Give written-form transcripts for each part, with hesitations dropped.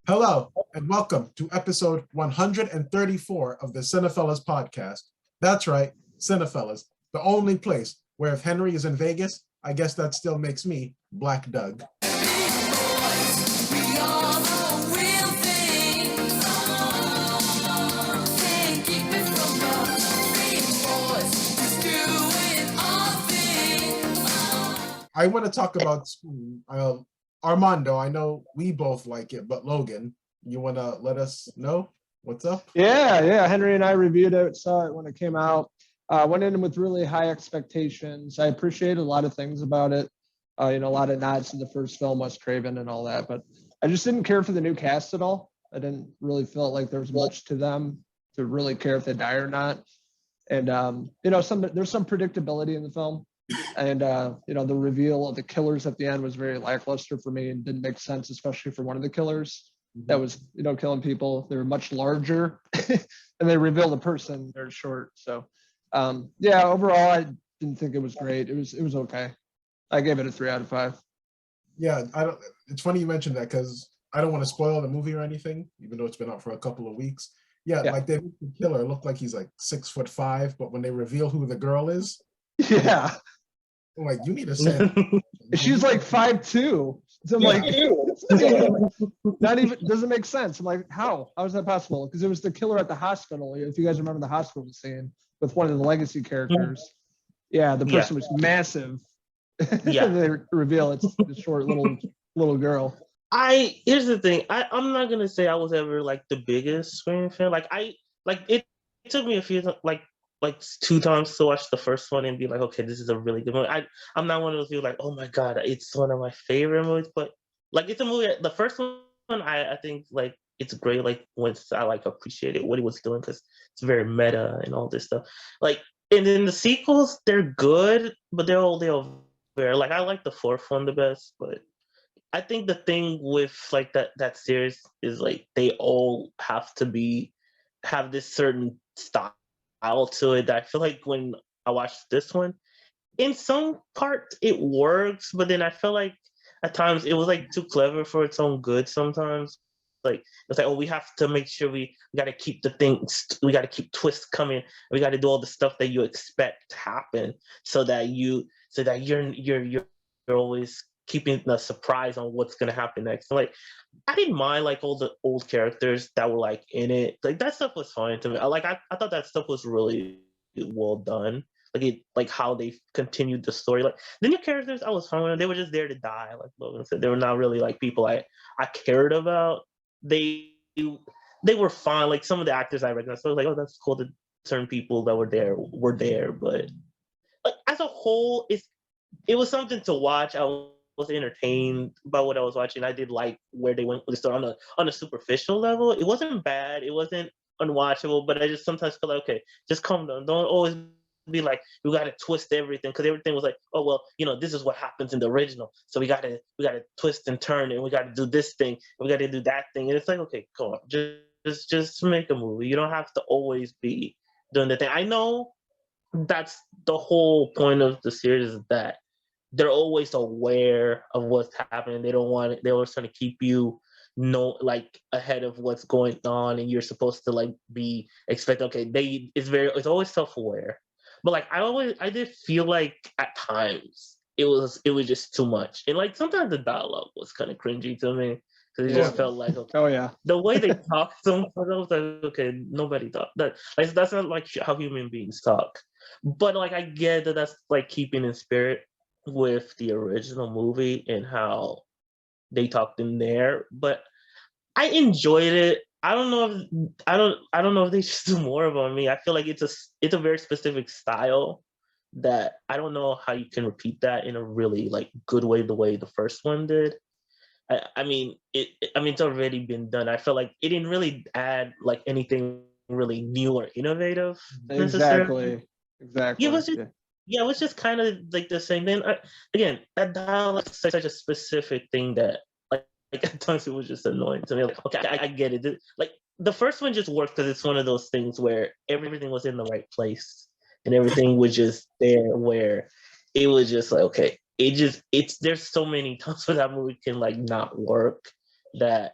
Hello, and welcome to episode 134 of the Cinephellas podcast. That's right, Cinephellas, the only place where if Henry is in Vegas, I guess that still makes me Black Doug. I want to talk about Armando. I know we both like it, but Logan, you want to let us know what's up? Yeah. Henry and I reviewed it, saw it when it came out. Went in with really high expectations. I appreciated a lot of things about it. A lot of nods to the first film, Wes Craven and all that, but I just didn't care for the new cast at all. I didn't really feel like there was much to them to really care if they die or not. And there's some predictability in the film. And the reveal of the killers at the end was very lackluster for me and didn't make sense, especially for one of the killers that was killing people. They were much larger and they revealed a person very short. So overall I didn't think it was great. It was okay. I gave it a 3 out of 5. Yeah, it's funny you mentioned that because I don't want to spoil the movie or anything, even though it's been out for a couple of weeks. Yeah. Like the killer looked like he's like 6'5", but when they reveal who the girl is, yeah, I'm like, you need to say she's like 5'2". So I'm like, not even doesn't make sense. I'm like, how is that possible? Because it was the killer at the hospital. If you guys remember the hospital scene with one of the legacy characters. Yeah, the person was massive. Yeah. They reveal it's the short little girl. Here's the thing. I'm not gonna say I was ever like the biggest Scream fan. It took me a few like 2 times to watch the first one and be like, okay, this is a really good movie. I'm not one of those people like, oh my god, it's one of my favorite movies, but like it's a movie. The first one, I think like it's great. Like once I like appreciated what he was doing because it's very meta and all this stuff. Like and then the sequels, they're good, but they're all very like I like the fourth one the best, but I think the thing with like that series is like they all have this certain style to it that I feel like when I watched this one, in some parts it works, but then I feel like at times it was like too clever for its own good sometimes. Like it's like, oh, we have to make sure we got to keep the things, we got to keep twists coming, we got to do all the stuff that you expect to happen, so that you're always keeping the surprise on what's gonna happen next. Like I didn't mind like all the old characters that were like in it. Like that stuff was fine to me. I thought that stuff was really well done. Like how they continued the story. Like the new characters, I was fine with them. They were just there to die. Like Logan said, they were not really like people I cared about. They were fine. Like some of the actors I recognized, so I was like, oh, that's cool that certain people that were there. But like as a whole, it was something to watch. I was entertained by what I was watching. I did like where they went with the story on a superficial level. It wasn't bad. It wasn't unwatchable, but I just sometimes feel like, okay, just calm down. Don't always be like, we got to twist everything, because everything was like, oh well, this is what happens in the original, so we got to twist and turn, and we got to do this thing, and we got to do that thing, and it's like, okay, come on, just make a movie. You don't have to always be doing the thing. I know that's the whole point of the series, is that they're always aware of what's happening. They don't want it. They're always trying to keep you like ahead of what's going on, and you're supposed to like be expecting. Okay, it's always self-aware, but like I did feel like at times it was just too much, and like sometimes the dialogue was kind of cringy to me, because it just felt like, okay, Oh yeah, the way they talked, sometimes I was like, okay, nobody talk that. Like that's not like how human beings talk. But like I get that that's like keeping in spirit with the original movie and how they talked in there, but I enjoyed it. I don't know if they should do more about me. I feel like it's a very specific style that I don't know how you can repeat that in a really like good way, the way the first one did. I mean it's already been done. I feel like it didn't really add like anything really new or innovative necessarily. Exactly. It was just, it was just kind of like the same thing. Again, that dialogue is such a specific thing that, like at times it was just annoying to me. Like, okay, I get it. Like the first one just worked because it's one of those things where everything was in the right place and everything was just there. Where it was just like, okay, there's so many times where that movie can like not work, that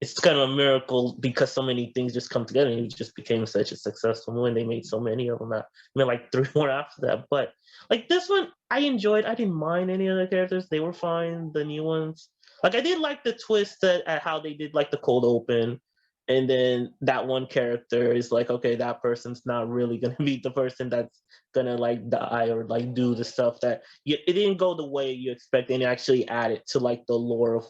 it's kind of a miracle because so many things just come together, and it just became such a successful movie. And they made so many of them. I mean, like 3 more after that. But like this one, I enjoyed. I didn't mind any of the characters; they were fine. The new ones, like I did like the twist at how they did like the cold open, and then that one character is like, okay, that person's not really gonna be the person that's gonna like die or like do the stuff that it didn't go the way you expect, and it actually added to like the lore of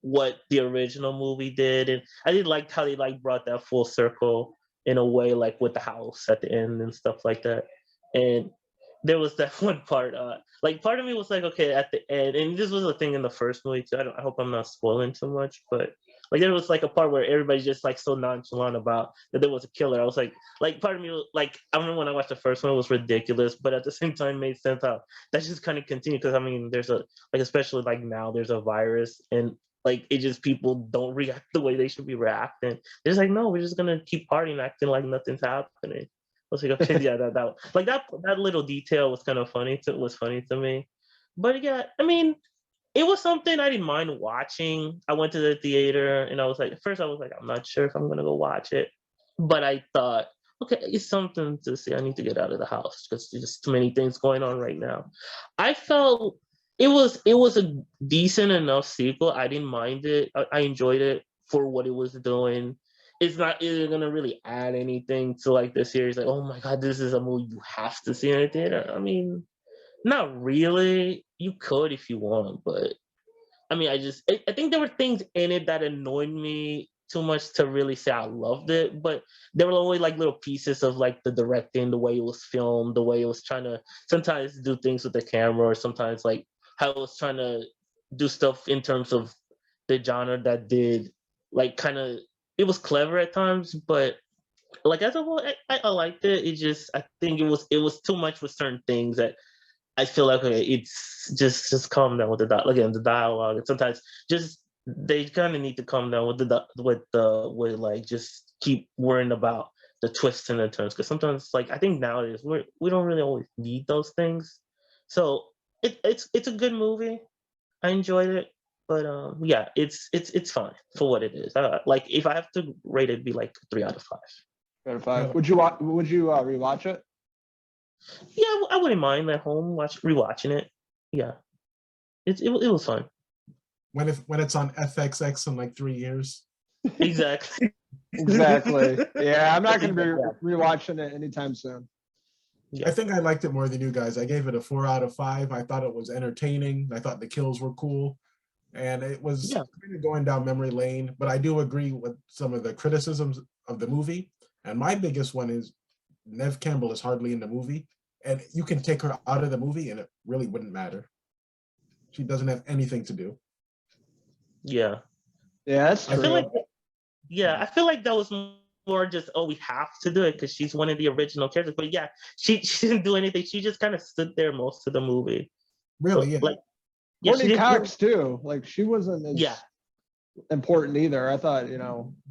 what the original movie did. And I did like how they like brought that full circle in a way, like with the house at the end and stuff like that. And there was that one part, like part of me was like, okay, at the end, and this was a thing in the first movie too. I hope I'm not spoiling too much, but like there was like a part where everybody's just like so nonchalant about that there was a killer. I was like part of me was, like I remember when I watched the first one, it was ridiculous, but at the same time made sense how that just kind of continued, because I mean there's a like especially like now there's a virus, and like it just people don't react the way they should be reacting. They're just like, no, we're just gonna keep partying, acting like nothing's happening. I was like, okay, yeah, that like that little detail was kind of funny. Was funny to me, but yeah, I mean, it was something I didn't mind watching. I went to the theater, and I was like, at first I was like, I'm not sure if I'm gonna go watch it, but I thought, okay, it's something to see. I need to get out of the house because there's just too many things going on right now. I felt it was a decent enough sequel. I didn't mind it. I enjoyed it for what it was doing. It's not either gonna really add anything to like the series. Like, oh my god, this is a movie you have to see in a theater. I mean, not really. You could if you want, but I mean, I think there were things in it that annoyed me too much to really say I loved it. But there were only like little pieces of like the directing, the way it was filmed, the way it was trying to sometimes do things with the camera, or sometimes like how it was trying to do stuff in terms of the genre that did like kind of it was clever at times, but like as a whole, I liked it. It just I think it was too much with certain things that I feel like okay, it's just calm down with again the dialogue. And sometimes just they kind of need to calm down with with like just keep worrying about the twists and the turns, because sometimes like I think nowadays we don't really always need those things. So it's a good movie. I enjoyed it, but yeah, it's fine for what it is. Like if I have to rate it, it'd be like 3 out of 5. 5. Would you rewatch it? Yeah, I wouldn't mind at home rewatching it. Yeah, it was fun. When it's on FXX in like 3 years. Exactly. Exactly. Yeah, I'm not going to be rewatching it anytime soon. Yeah. I think I liked it more than you guys. I gave it a 4 out of 5. I thought it was entertaining. I thought the kills were cool, and it was kind of going down memory lane. But I do agree with some of the criticisms of the movie. And my biggest one is Neve Campbell is hardly in the movie, and you can take her out of the movie and it really wouldn't matter. She doesn't have anything to do. Yeah, that's true. I feel like that was more just, oh, we have to do it because she's one of the original characters. But yeah, she didn't do anything. She just kind of stood there most of the movie. Really, yeah. Like, Courtney Cox too. Like she wasn't as important either. I thought,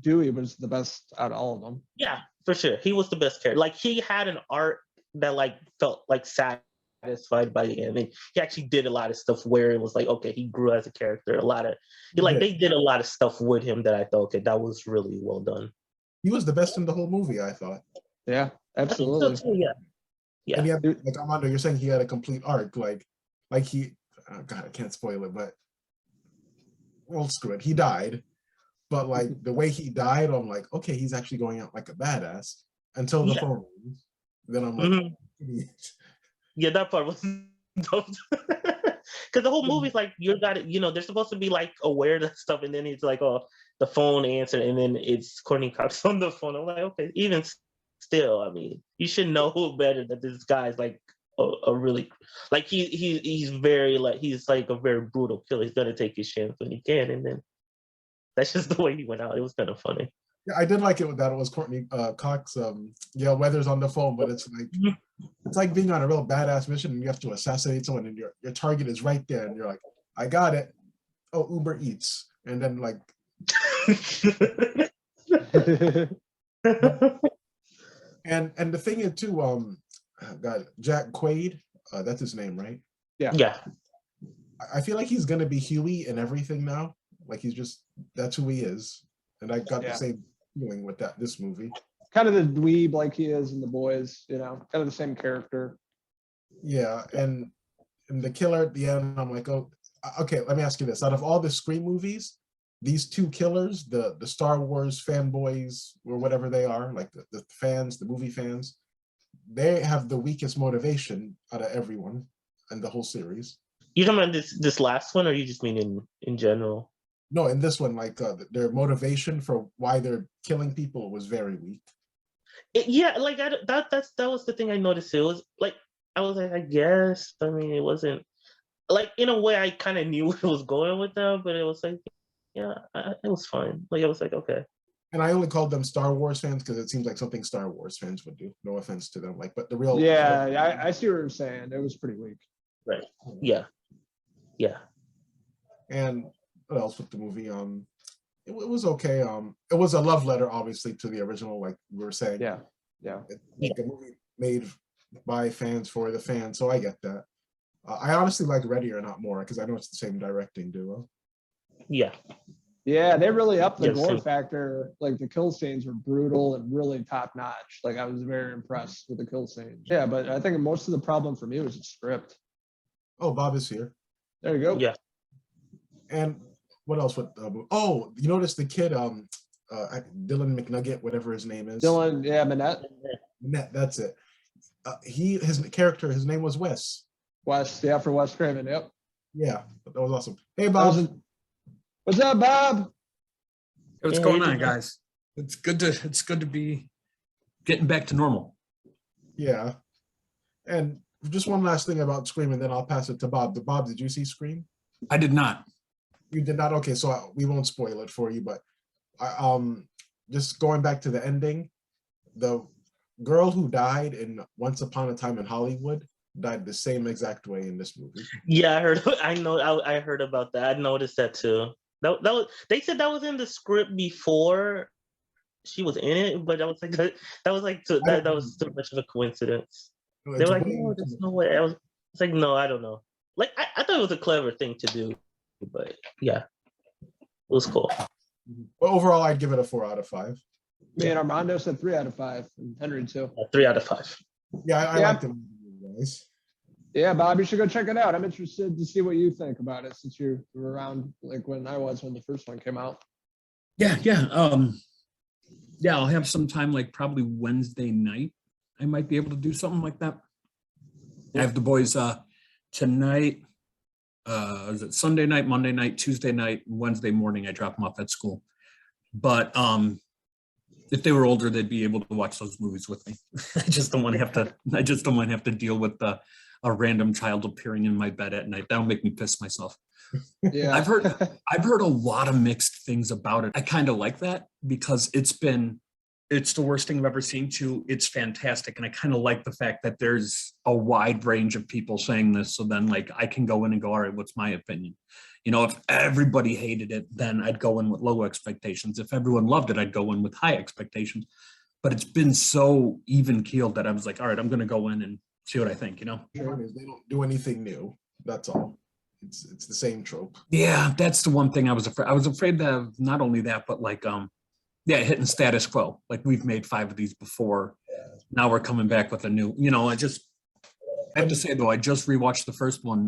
Dewey was the best out of all of them. Yeah, for sure. He was the best character. Like he had an art that like felt like satisfied by the end. And he actually did a lot of stuff where it was like, okay, he grew as a character. They did a lot of stuff with him that I thought, okay, that was really well done. He was the best in the whole movie, I thought. Yeah, absolutely. So too, yeah. Yeah. And he had, like Armando, you're saying he had a complete arc, like he, oh God, I can't spoil it, but well, screw it. He died, but like the way he died, I'm like, okay, he's actually going out like a badass until the phone rings. Then I'm like, yeah, that part was dope. Because the whole movie's like they're supposed to be like aware of that stuff, and then it's like, oh, the phone answered, and then it's Courtney Cox on the phone. I'm like, okay, even still, I mean, you should know better that this guy's like a really like he's very like he's like a very brutal killer. He's gonna take his chance when he can, and then that's just the way he went out. It was kind of funny. Yeah, I did like it that it was Courtney Cox. Weather's on the phone, but it's like being on a real badass mission and you have to assassinate someone, and your target is right there, and you're like, I got it. Oh, Uber Eats, and then like. and the thing is too, God, Jack Quaid, that's his name, right? Yeah. Yeah. I feel like he's gonna be Huey in everything now. Like that's who he is. And I got the Yeah. same feeling with this movie. Kind of the dweeb like he is in The Boys, you know, kind of the same character. Yeah, and the killer at the end, I'm like, oh, okay. Let me ask you this: out of all the Scream movies, these two killers, the Star Wars fanboys or whatever they are, like the fans, the movie fans, they have the weakest motivation out of everyone in the whole series. You talking about this last one, or you just mean in general? No, in this one, like their motivation for why they're killing people was very weak. Yeah, like that was the thing I noticed. It was like I was like, I guess. I mean, it wasn't like in a way I kind of knew where it was going with them, but it was like, yeah, it was fine. Like I was like, okay. And I only called them Star Wars fans because it seems like something Star Wars fans would do. No offense to them, like, but the real I see what you're saying. It was pretty weak. Right. Yeah. Yeah. And what else with the movie? It was okay. It was a love letter, obviously, to the original, like we were saying. Yeah. Like a movie made by fans for the fans, so I get that. I honestly like Ready or Not more because I know it's the same directing duo. Yeah. Yeah, they really upped the Yeah, gore same. factor. Like the kill scenes were brutal and really top notch. Like I was very impressed with the kill scenes. Yeah, but I think most of the problem for me was the script. Oh, Bob is here. There you go. Yeah. And what else? Oh, you notice the kid, Dylan McNugget, whatever his name is. Dylan, yeah, Manette. That's it. His character, his name was Wes. Wes, yeah, for Wes Craven. Yep. Yeah, that was awesome. Hey, Bob. What's up, Bob? Hey, what's going on, guys? It's good to be getting back to normal. Yeah. And just one last thing about Scream, and then I'll pass it to Bob. Bob, did you see Scream? I did not. You did not? Okay, so we won't spoil it for you, but just going back to the ending, the girl who died in Once Upon a Time in Hollywood died the same exact way in this movie. Yeah, I heard about that. I noticed that too. That was, they said that was in the script before she was in it, but that was too much of a coincidence. They were like, no, there's no way. It's like, no, I don't know. Like I thought it was a clever thing to do, but yeah, it was cool. But overall, I'd give it a 4 out of 5. Me and Armando said 3 out of 5, and Henry too. 3 out of 5. Yeah, I liked it, guys. Yeah, Bob, you should go check it out. I'm interested to see what you think about it since you were around like when the first one came out. Yeah. I'll have some time, like probably Wednesday night. I might be able to do something like that. I have the boys tonight. Is it Sunday night, Monday night, Tuesday night, Wednesday morning? I drop them off at school. But if they were older, they'd be able to watch those movies with me. I just don't want to have to deal with a random child appearing in my bed at night. That'll make me piss myself. Yeah, I've heard a lot of mixed things about it. I kind of like that because it's the worst thing I've ever seen too. It's fantastic. And I kind of like the fact that there's a wide range of people saying this. So then like I can go in and go, all right, what's my opinion? You know, if everybody hated it, then I'd go in with low expectations. If everyone loved it, I'd go in with high expectations. But it's been so even keeled that I was like, all right, I'm going to go in and see what I think, you know? They don't do anything new. That's all. It's the same trope. Yeah, that's the one thing I was afraid. I was afraid that not only that, but like, hitting status quo. Like we've made 5 of these before. Now we're coming back with a new, you know, I have to say though, I just rewatched the first one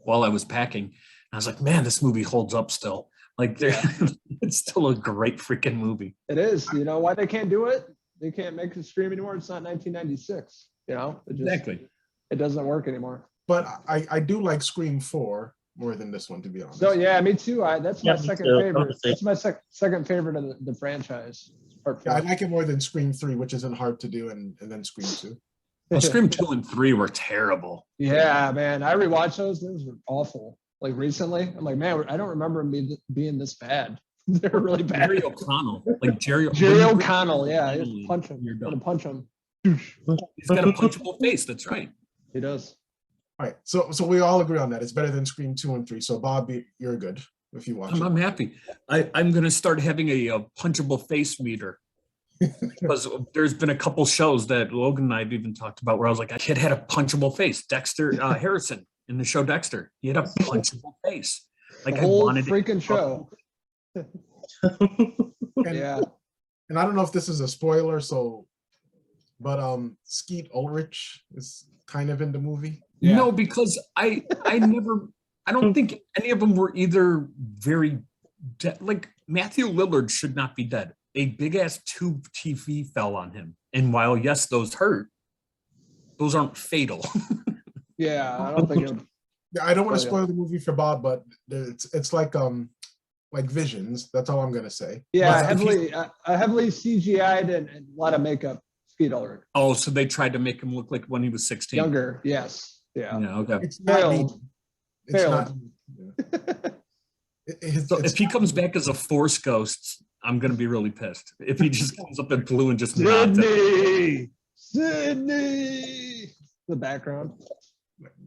while I was packing. And I was like, man, this movie holds up still. Like it's still a great freaking movie. it is. You know why they can't do it? They can't make a stream anymore. It's not 1996. You know, Exactly. It doesn't work anymore. But I do like Scream 4 more than this one, to be honest. So yeah, me too. That's my Yeah, me second too. favorite. That's my second favorite of the franchise. Part Yeah, I 4. like it more than Scream 3, which isn't hard to do, and then Scream 2. Well, Scream 2 and 3 were terrible. Yeah, man. I rewatched those. Those were awful. Like recently, I'm like, man, I don't remember them being this bad. They're really bad. Jerry O'Connell. Jerry O'Connell. Yeah, You're he's punch him. You're Gonna done. punch him. He's got a punchable face. That's right. He does. All right, so we all agree on that. It's better than Scream 2 and 3. So Bob, you're good if you watch it. I'm happy. I'm going to start having a punchable face meter. Because there's been a couple shows that Logan and I have even talked about where I was like, a kid had a punchable face. Dexter Harrison in the show Dexter, he had a punchable face. Like The I whole wanted freaking show. And, Yeah. and I don't know if this is a spoiler, but Skeet Ulrich is kind of in the movie. Yeah. No, because I don't think any of them were either very like Matthew Lillard should not be dead. A big ass tube TV fell on him, and while yes, those hurt, those aren't fatal. Yeah, I don't think it would. Yeah, I don't want to Oh, yeah. spoil the movie for Bob, but it's like Visions. That's all I'm gonna say. Yeah, But, heavily CGI'd and a lot of makeup. Skeet Ulrich. Oh, so they tried to make him look like when he was 16. Younger, yes. Yeah. Yeah, okay. it's not Failed. neat. It's Failed. not. Yeah. So if he comes back as a Force ghost, I'm gonna be really pissed. If he just comes up in blue and just nods at me. Sydney. The background.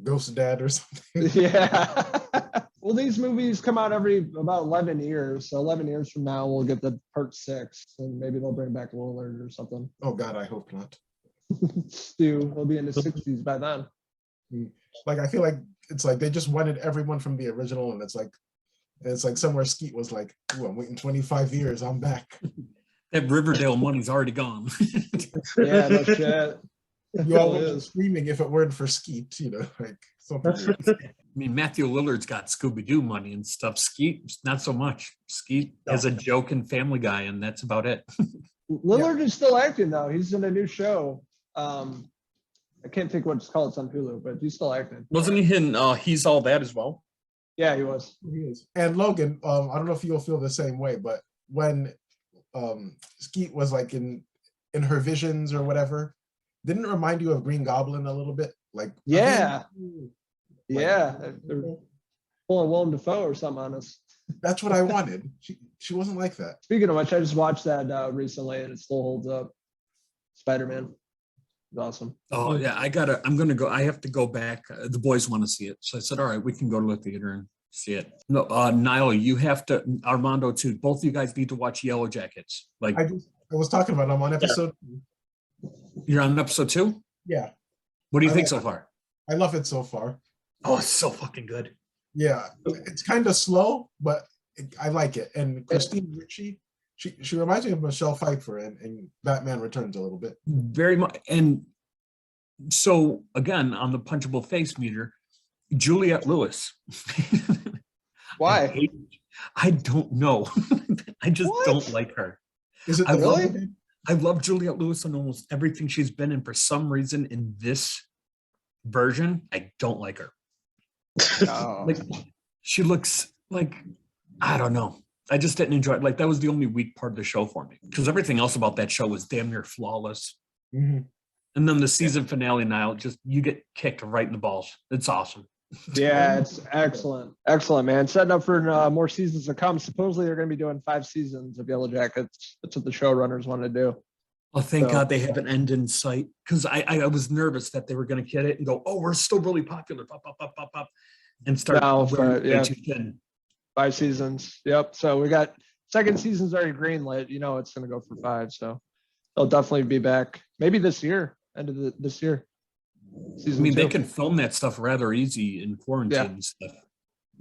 Ghost Dad or something. Yeah. Well, these movies come out every about 11 years. So 11 years from now, we'll get the part 6, and maybe they'll bring back Lillard or something. Oh God, I hope not. Stu will be in the 60s by then. Like I feel like it's like they just wanted everyone from the original, and it's like somewhere Skeet was like, "Ooh, I'm waiting 25 years. I'm back." That Riverdale money's already gone. Yeah, no shit. You all It would be is. screaming if it weren't for Skeet, like something. I mean, Matthew Lillard's got Scooby-Doo money and stuff. Skeet, not so much. Skeet has a joke in Family Guy, and that's about it. Lillard is still acting though. He's in a new show. I can't think what it's called. It's on Hulu, but he's still acting. Wasn't he in He's All That as well? Yeah, he was. He is. And Logan, I don't know if you'll feel the same way, but when Skeet was like in her visions or whatever, didn't it remind you of Green Goblin a little bit? Like Yeah. like, Yeah. They're pulling Willem Dafoe or something on us. that's what I wanted. She wasn't like that. Speaking of which, I just watched that recently and it still holds up. Spider-Man. It's awesome. Oh yeah, I'm gonna go. I have to go back. The boys want to see it, so I said, all right, we can go to the theater and see it. No, Niall, you have to. Armando too. Both of you guys need to watch Yellow Jackets. Like I was talking about. I'm on episode. you're on episode 2. Yeah, What do you I think like so it. far? I love it so far. Oh, it's so fucking good. Yeah, it's kind of slow, but I like it. And Christine Ricci, she reminds me of Michelle Pfeiffer in Batman Returns a little bit. Very much. And so again, on the punchable face meter, Juliette Lewis. Why? I don't know. I just What? don't like her. Is it I the really? film? I love Juliette Lewis on almost everything she's been in. For some reason, in this version, I don't like her. Oh. Like, she looks like, I don't know. I just didn't enjoy it. Like, that was the only weak part of the show for me, because everything else about that show was damn near flawless. Mhm. And then the season finale, now just you get kicked right in the balls. It's awesome. Yeah, it's excellent. Excellent, man. Setting up for more seasons to come. Supposedly they're going to be doing 5 seasons of Yellow Jackets. That's what the showrunners want to do. Oh, thank So- God they have an end in sight, because I was nervous that they were going to get it and go, oh, we're still really popular, pop, pop, pop, pop, pop, and start. No, wearing but, yeah. way too thin. 5 seasons. Yep. So we got second season's already greenlit. You know it's going to go for 5. So they'll definitely be back. Maybe this year, end of this year. I Season mean, 2. they can film that stuff rather easy in quarantine Yeah. and stuff.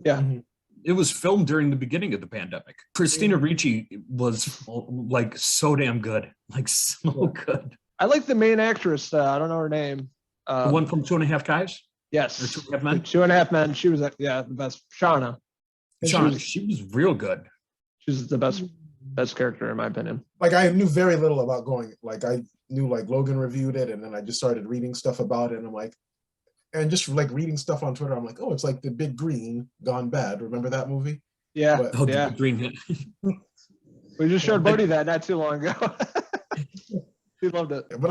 Yeah. Mhm. It was filmed during the beginning of the pandemic. Christina Ricci was like so damn good, like so good. I like the main actress. I don't know her name. The one from 2.5 Guys, or Yes. 2.5 Men. 2.5 Men. She was the best. Shauna. And Sean, she was real good. She's the best character in my opinion. Like I knew very little about going. Like I knew like Logan reviewed it, and then I just started reading stuff about it, and I'm like, and just like reading stuff on Twitter, I'm like, oh, it's like the Big Green gone bad. Remember that movie? Yeah. But- Oh, Yeah. the green hit. We just showed Bodie that not too long ago. He loved it. But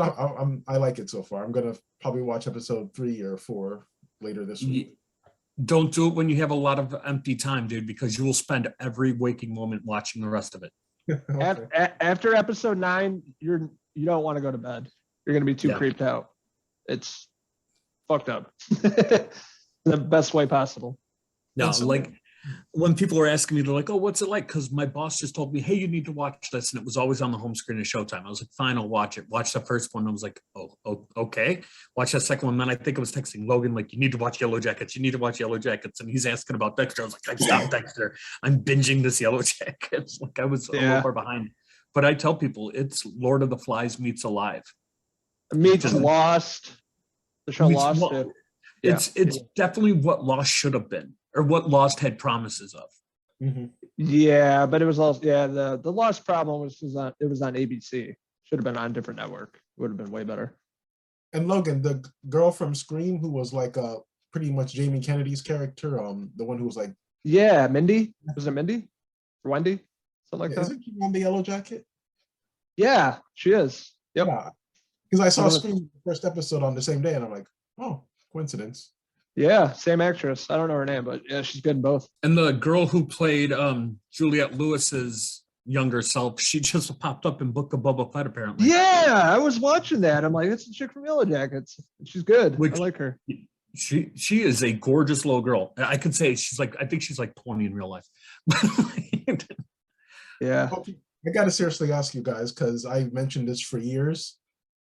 I like it so far. I'm gonna probably watch episode 3 or 4 later this week. Don't do it when you have a lot of empty time, dude, because you will spend every waking moment watching the rest of it. Okay. After episode 9, you don't want to go to bed. You're gonna be too Yeah. creeped out. It's fucked up. The best way possible. No, And so- like when people are asking me, they're like, "Oh, what's it like?" Because my boss just told me, "Hey, you need to watch this," and it was always on the home screen at Showtime. I was like, "Fine, I'll watch it." Watch the first one. I was like, "Oh, okay." Watch that second one. Then I think I was texting Logan like, "You need to watch Yellow Jackets. You need to watch Yellow Jackets," and he's asking about Dexter. I was like, "Stop, Dexter. I'm binging this Yellow Jackets." Like I was a little far behind. But I tell people it's Lord of the Flies meets Alive. Meets Lost. The show Meets Lost. It's definitely what Lost should have been, or what Lost had promises of. Mm-hmm. Yeah, but it was also the Lost problem was it was on ABC. Should have been on a different network. Would have been way better. And Logan, the girl from Scream who was like pretty much Jamie Kennedy's character, the one who was like, yeah, Mindy. Was it Mindy? Or Wendy? Something like that. Isn't she on the Yellow Jacket? Yeah, she is. Yep. Yeah. Because I saw Scream first episode on the same day, and I'm like, oh, coincidence. Yeah, same actress. I don't know her name, but yeah, she's good in both. And the girl who played Juliette Lewis's younger self, she just popped up in Book of Boba Fett, apparently. Yeah, I was watching that. I'm like, it's a chick from Yellow Jackets. She's good. I like her. She is a gorgeous little girl. I could say I think she's like 20 in real life. Yeah. I got to seriously ask you guys, because I mentioned this for years,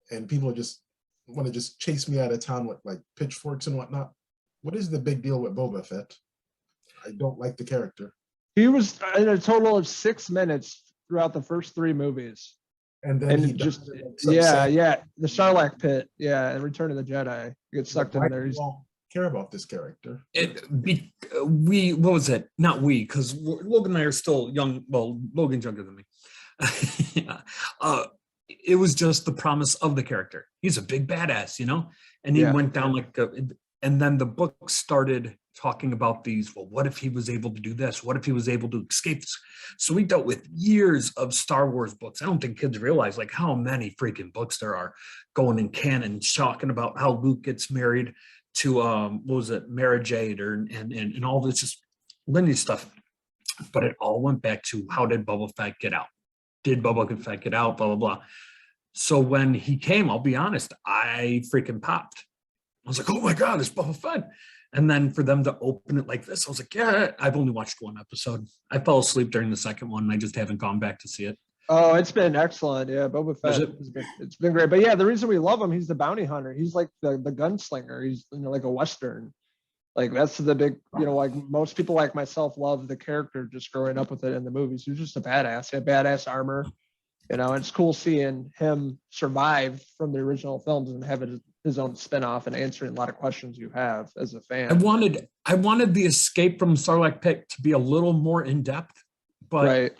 and people just want to just chase me out of town with like pitchforks and whatnot. What is the big deal with Boba Fett? I don't like the character. He was in a total of 6 minutes throughout the first 3 movies. And then he just the Sarlacc pit, and Return of the Jedi. You get sucked in there. I don't care about this character. What was it? Not we, because Logan and I are still young. Well, Logan's younger than me. It was just the promise of the character. He's a big badass, and he went down like and then the book started talking about these. Well, what if he was able to do this? What if he was able to escape this? So we dealt with years of Star Wars books. I don't think kids realize like how many freaking books there are going in canon, talking about how Luke gets married to what was it, Mara Jade, and all this just lineage stuff. But it all went back to, how did Boba Fett get out? Did Boba Fett get out? Blah blah blah. So when he came, I'll be honest, I freaking popped. I was like, oh my God, it's Boba Fett. And then for them to open it like this, I was like, yeah, I've only watched 1 episode. I fell asleep during the second one, and I just haven't gone back to see it. Oh, it's been excellent. Yeah, Boba Fett. It's been great. But yeah, the reason we love him, he's the bounty hunter. He's like the gunslinger. He's like a Western. Like that's the big, like most people like myself love the character just growing up with it in the movies. He's just a badass. He had badass armor. And it's cool seeing him survive from the original films and have his own spinoff and answering a lot of questions you have as a fan. I wanted the escape from Sarlacc pit to be a little more in depth, but right.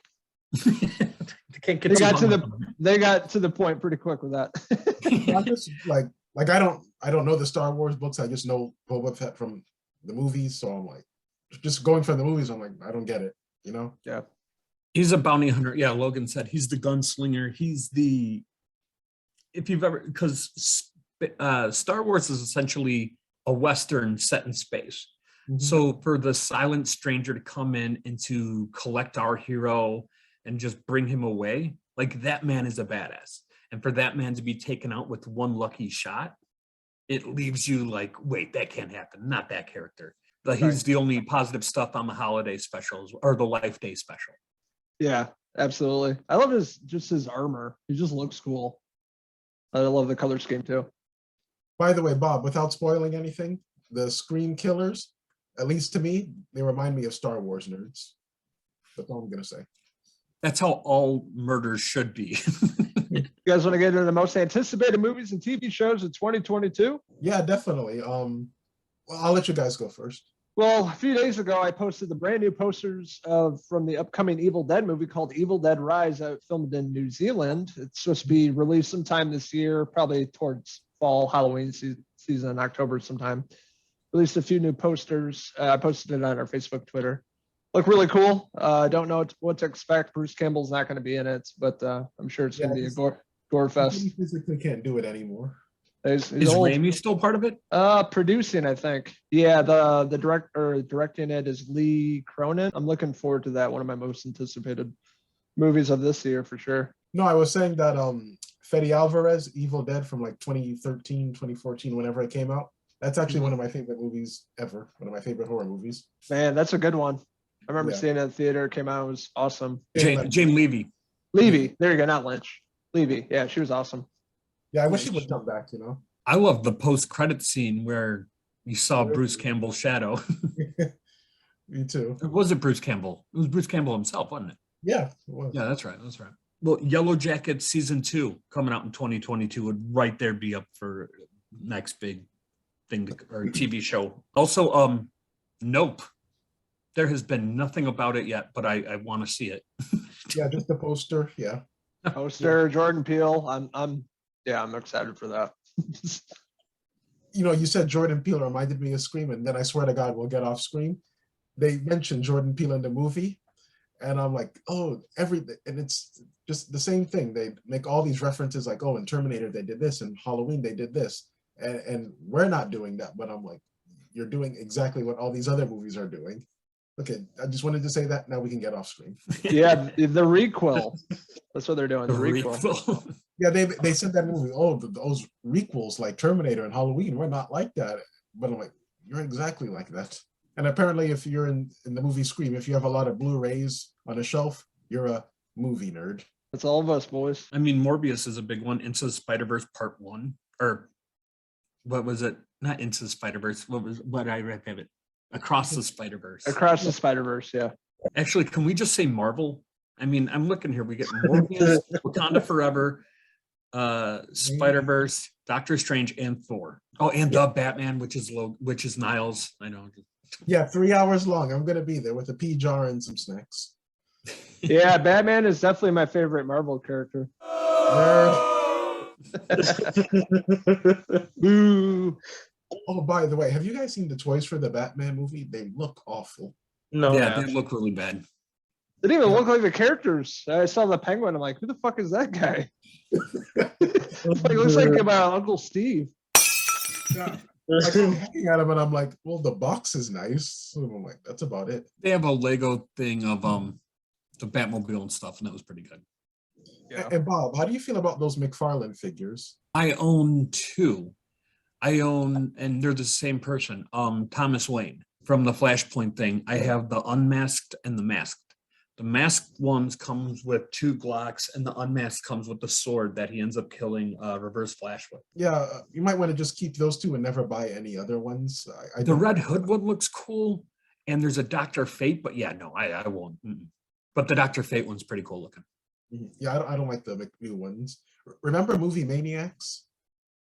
They got to the point pretty quick with that. I just like I don't know the Star Wars books. I just know Boba Fett from the movies. So I'm like, just going from the movies, I'm like, I don't get it. Yeah. He's a bounty hunter. Yeah, Logan said he's the gunslinger. Because Star Wars is essentially a Western set in space. Mm-hmm. So for the silent stranger to come in and to collect our hero and just bring him away, like that man is a badass. And for that man to be taken out with 1 lucky shot, it leaves you like, wait, that can't happen. Not that character. He's the only positive stuff on the holiday specials or the Life Day special. Yeah, absolutely. I love his armor. He just looks cool. I love the color scheme too. By the way, Bob, without spoiling anything, the Scream killers, at least to me, they remind me of Star Wars nerds. That's all I'm gonna say. That's how all murders should be. You guys want to get into the most anticipated movies and TV shows of 2022? Yeah, definitely. Well, I'll let you guys go first. Well, a few days ago, I posted the brand new posters from the upcoming Evil Dead movie called Evil Dead Rise, filmed in New Zealand. It's supposed to be released sometime this year, probably towards fall, Halloween season, October sometime. Released a few new posters. I posted it on our Facebook, Twitter. Look really cool. I don't know what to expect. Bruce Campbell's not going to be in it, but I'm sure it's going to be a gore fest. He physically can't do it anymore. Is Raimi still part of it? Producing, I think. Yeah, the directing it is Lee Cronin. I'm looking forward to that. One of my most anticipated movies of this year for sure. No, I was saying that Fede Alvarez, Evil Dead from like 2013, 2014, whenever it came out. That's actually one of my favorite movies ever. One of my favorite horror movies. Man, that's a good one. I remember Yeah. seeing it in the theater. It came out. It was awesome. Jane Levy. Levy. There you go. Not Lynch. Levy. Yeah, she was awesome. Yeah, I wish he would come back, you know. I love the post-credit scene where you saw Bruce Campbell's shadow. Me too. Was it Bruce Campbell? It was Bruce Campbell himself, wasn't it? Yeah, it was. Yeah, that's right. That's right. Well, Yellow Jacket season 2 coming out in 2022 would right there be up for next big thing or TV show. Also, Nope. There has been nothing about it yet, but I want to see it. Yeah, just the poster. Yeah. Poster, Jordan Peele. I'm excited for that. You know, you said Jordan Peele reminded me of Scream, and then I swear to God, we'll get off Scream. They mentioned Jordan Peele in the movie, and I'm like, oh, everything, and it's just the same thing. They make all these references, like, oh, in Terminator they did this, and Halloween they did this, and we're not doing that. But I'm like, you're doing exactly what all these other movies are doing. Okay, I just wanted to say that. Now we can get off Screen. Yeah, the requel. That's what they're doing. The requel. Yeah, they said that movie. Oh, those requels like Terminator and Halloween, we're not like that. But I'm like, you're exactly like that. And apparently, if you're in the movie Scream, if you have a lot of Blu-rays on a shelf, you're a movie nerd. That's all of us, boys. I mean, Morbius is a big one. Into the Spider-Verse Part 1, or what was it? Not Into the Spider-Verse. What I read of it? Across the Spider-Verse. Across the Spider-Verse, yeah. Actually, can we just say Marvel? I mean, I'm looking here. We get Morbius, Wakanda Forever, Spider-Verse, Doctor Strange, and Thor. Oh, and the Batman, which is Niles. I know. Yeah, 3 hours long. I'm gonna be there with a pea jar and some snacks. Yeah, Batman is definitely my favorite Marvel character. Boo. Oh, by the way, have you guys seen the toys for the Batman movie? They look awful. No. Yeah, they look really bad. They didn't even look like the characters. I saw the Penguin. I'm like, who the fuck is that guy? Looks like Uncle Steve. Yeah. Like, I'm looking at him and I'm like, well, the box is nice. So I'm like, that's about it. They have a Lego thing of the Batmobile and stuff, and that was pretty good. Yeah. And Bob, how do you feel about those McFarlane figures? I own 2. And they're the same person. Thomas Wayne from the Flashpoint thing. I have the unmasked and the masked. The masked ones comes with 2 Glocks, and the unmasked comes with the sword that he ends up killing Reverse Flash with. Yeah, you might want to just keep those 2 and never buy any other ones. The Red Hood one looks cool, and there's a Dr. Fate, but yeah, no, I won't. But the Dr. Fate one's pretty cool looking. Yeah, I don't like the new ones. Remember Movie Maniacs?